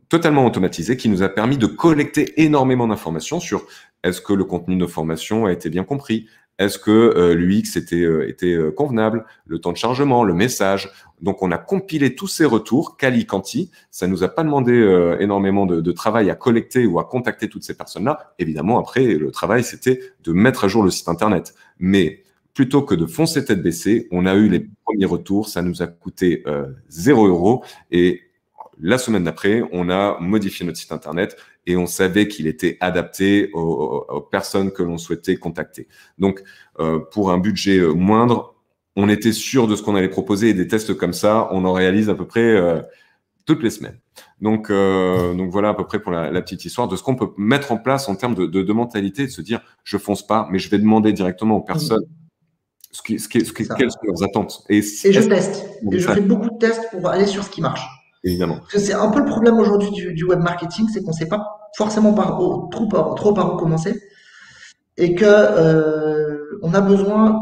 totalement automatisée qui nous a permis de collecter énormément d'informations sur est-ce que le contenu de nos formations a été bien compris, est-ce que l'UX était convenable, le temps de chargement, le message. Donc, on a compilé tous ces retours, quali, quanti. Ça nous a pas demandé énormément de travail à collecter ou à contacter toutes ces personnes-là. Évidemment, après, le travail, c'était de mettre à jour le site Internet. Mais plutôt que de foncer tête baissée, on a eu les premiers retours. Ça nous a coûté 0 € et la semaine d'après, on a modifié notre site Internet et on savait qu'il était adapté aux personnes que l'on souhaitait contacter. Donc, pour un budget moindre, on était sûr de ce qu'on allait proposer et des tests comme ça, on en réalise à peu près toutes les semaines. Donc voilà à peu près pour la petite histoire de ce qu'on peut mettre en place en termes de mentalité, de se dire je fonce pas, mais je vais demander directement aux personnes quelles sont leurs attentes. Et je teste. Et je fais beaucoup de tests pour aller sur ce qui marche. Évidemment. Parce que c'est un peu le problème aujourd'hui du web marketing, c'est qu'on ne sait pas forcément trop par où commencer et que on a besoin,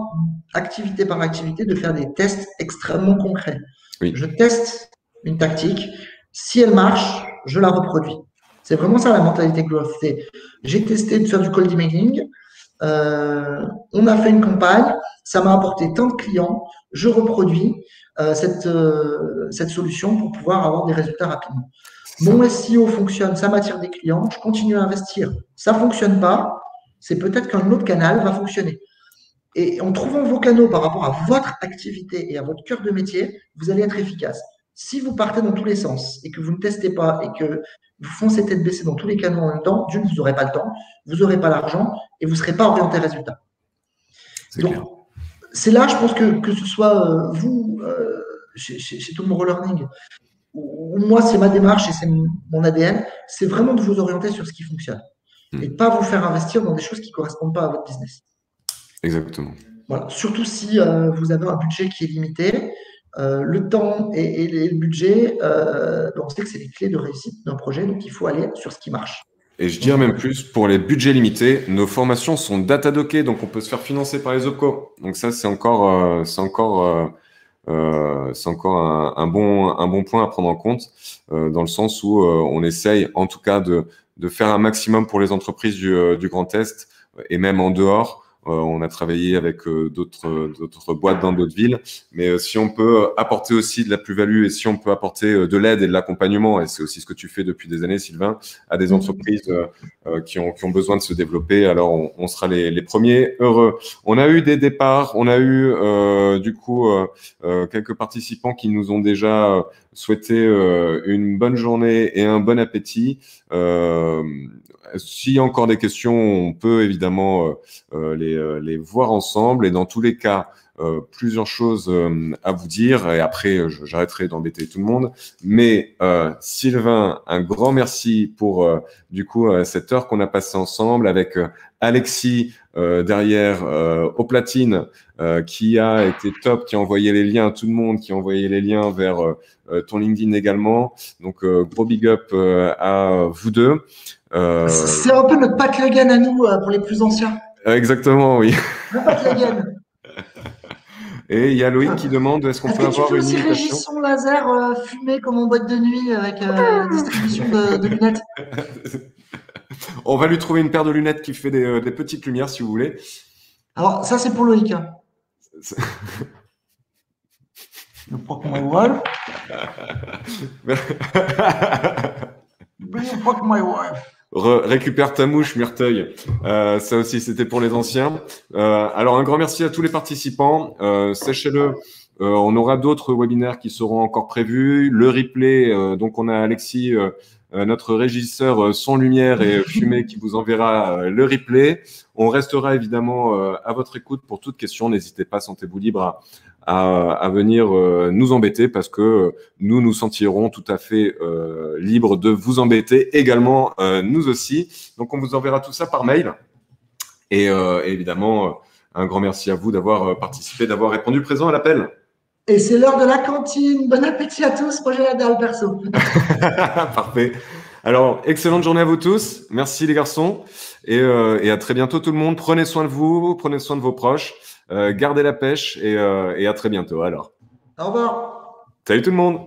activité par activité, de faire des tests extrêmement concrets. Oui. Je teste une tactique, si elle marche, je la reproduis. C'est vraiment ça la mentalité growth. J'ai testé de faire du cold emailing, on a fait une campagne, ça m'a apporté tant de clients, je reproduis cette solution pour pouvoir avoir des résultats rapidement. Mon SEO fonctionne, ça m'attire des clients, je continue à investir. Ça ne fonctionne pas, c'est peut-être qu'un autre canal va fonctionner. Et en trouvant vos canaux par rapport à votre activité et à votre cœur de métier, vous allez être efficace. Si vous partez dans tous les sens et que vous ne testez pas et que vous foncez tête baissée dans tous les canaux en même temps, d'une, vous n'aurez pas le temps, vous n'aurez pas l'argent et vous ne serez pas orienté résultat. Donc, c'est là, je pense que ce soit vous, chez Tomorrow Learning, ou moi, c'est ma démarche et c'est mon ADN, c'est vraiment de vous orienter sur ce qui fonctionne et de ne pas vous faire investir dans des choses qui ne correspondent pas à votre business. Exactement. Voilà. Surtout si vous avez un budget qui est limité, le temps et le budget, on sait que c'est les clés de réussite d'un projet, donc il faut aller sur ce qui marche. Et je dirais même plus, pour les budgets limités, nos formations sont data-dockées, donc on peut se faire financer par les OPCO. Donc ça, c'est encore un bon point à prendre en compte, dans le sens où on essaye, en tout cas, de faire un maximum pour les entreprises du Grand Est et même en dehors. On a travaillé avec d'autres boîtes dans d'autres villes, mais si on peut apporter aussi de la plus-value et si on peut apporter de l'aide et de l'accompagnement, et c'est aussi ce que tu fais depuis des années, Sylvain, à des entreprises qui ont besoin de se développer, alors on sera les premiers heureux. On a eu des départs, on a eu quelques participants qui nous ont déjà souhaité une bonne journée et un bon appétit. S'il y a encore des questions, on peut évidemment les voir ensemble. Et dans tous les cas, plusieurs choses à vous dire. Et après, j'arrêterai d'embêter tout le monde. Mais Sylvain, un grand merci pour cette heure qu'on a passée ensemble avec Alexis derrière aux platines qui a été top, qui a envoyé les liens à tout le monde, qui a envoyé les liens vers ton LinkedIn également. Donc, gros big up à vous deux. C'est un peu notre Pat Lagan à nous pour les plus anciens. Exactement, oui. Le Pat Lagan. Et il y a Loïc qui demande est-ce qu'on peut avoir une imitation. Est-ce que tu fais aussi Régis laser fumé comme en boîte de nuit avec la distribution de lunettes? On va lui trouver une paire de lunettes qui fait des petites lumières si vous voulez. Alors ça c'est pour Loïc. Hein. You fuck my wife. You fuck my wife. Récupère ta mouche, Myrteuil. Ça aussi, c'était pour les anciens. Alors, un grand merci à tous les participants. Sachez-le, on aura d'autres webinaires qui seront encore prévus. Le replay, donc on a Alexis, notre régisseur son lumière et fumée qui vous enverra le replay. On restera évidemment à votre écoute pour toute question. N'hésitez pas, sentez-vous libre à venir nous embêter parce que nous nous sentirons tout à fait libres de vous embêter également, nous aussi. Donc, on vous enverra tout ça par mail. Et évidemment, un grand merci à vous d'avoir participé, d'avoir répondu présent à l'appel. Et c'est l'heure de la cantine. Bon appétit à tous. Moi, j'ai la dalle perso. Parfait. Alors, excellente journée à vous tous. Merci les garçons. Et à très bientôt tout le monde. Prenez soin de vous, prenez soin de vos proches. Gardez la pêche et à très bientôt alors. Au revoir. Salut tout le monde.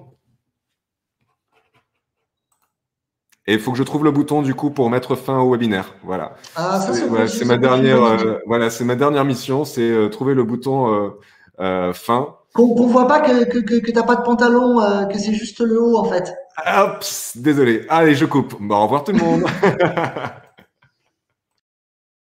Et il faut que je trouve le bouton du coup pour mettre fin au webinaire. Voilà. Ah, ça, C'est ma dernière. Voilà, c'est ma dernière mission, c'est trouver le bouton fin. Qu'on voit pas que t'as pas de pantalon, que c'est juste le haut en fait. Hop, désolé. Allez, je coupe. Bon, au revoir tout le monde.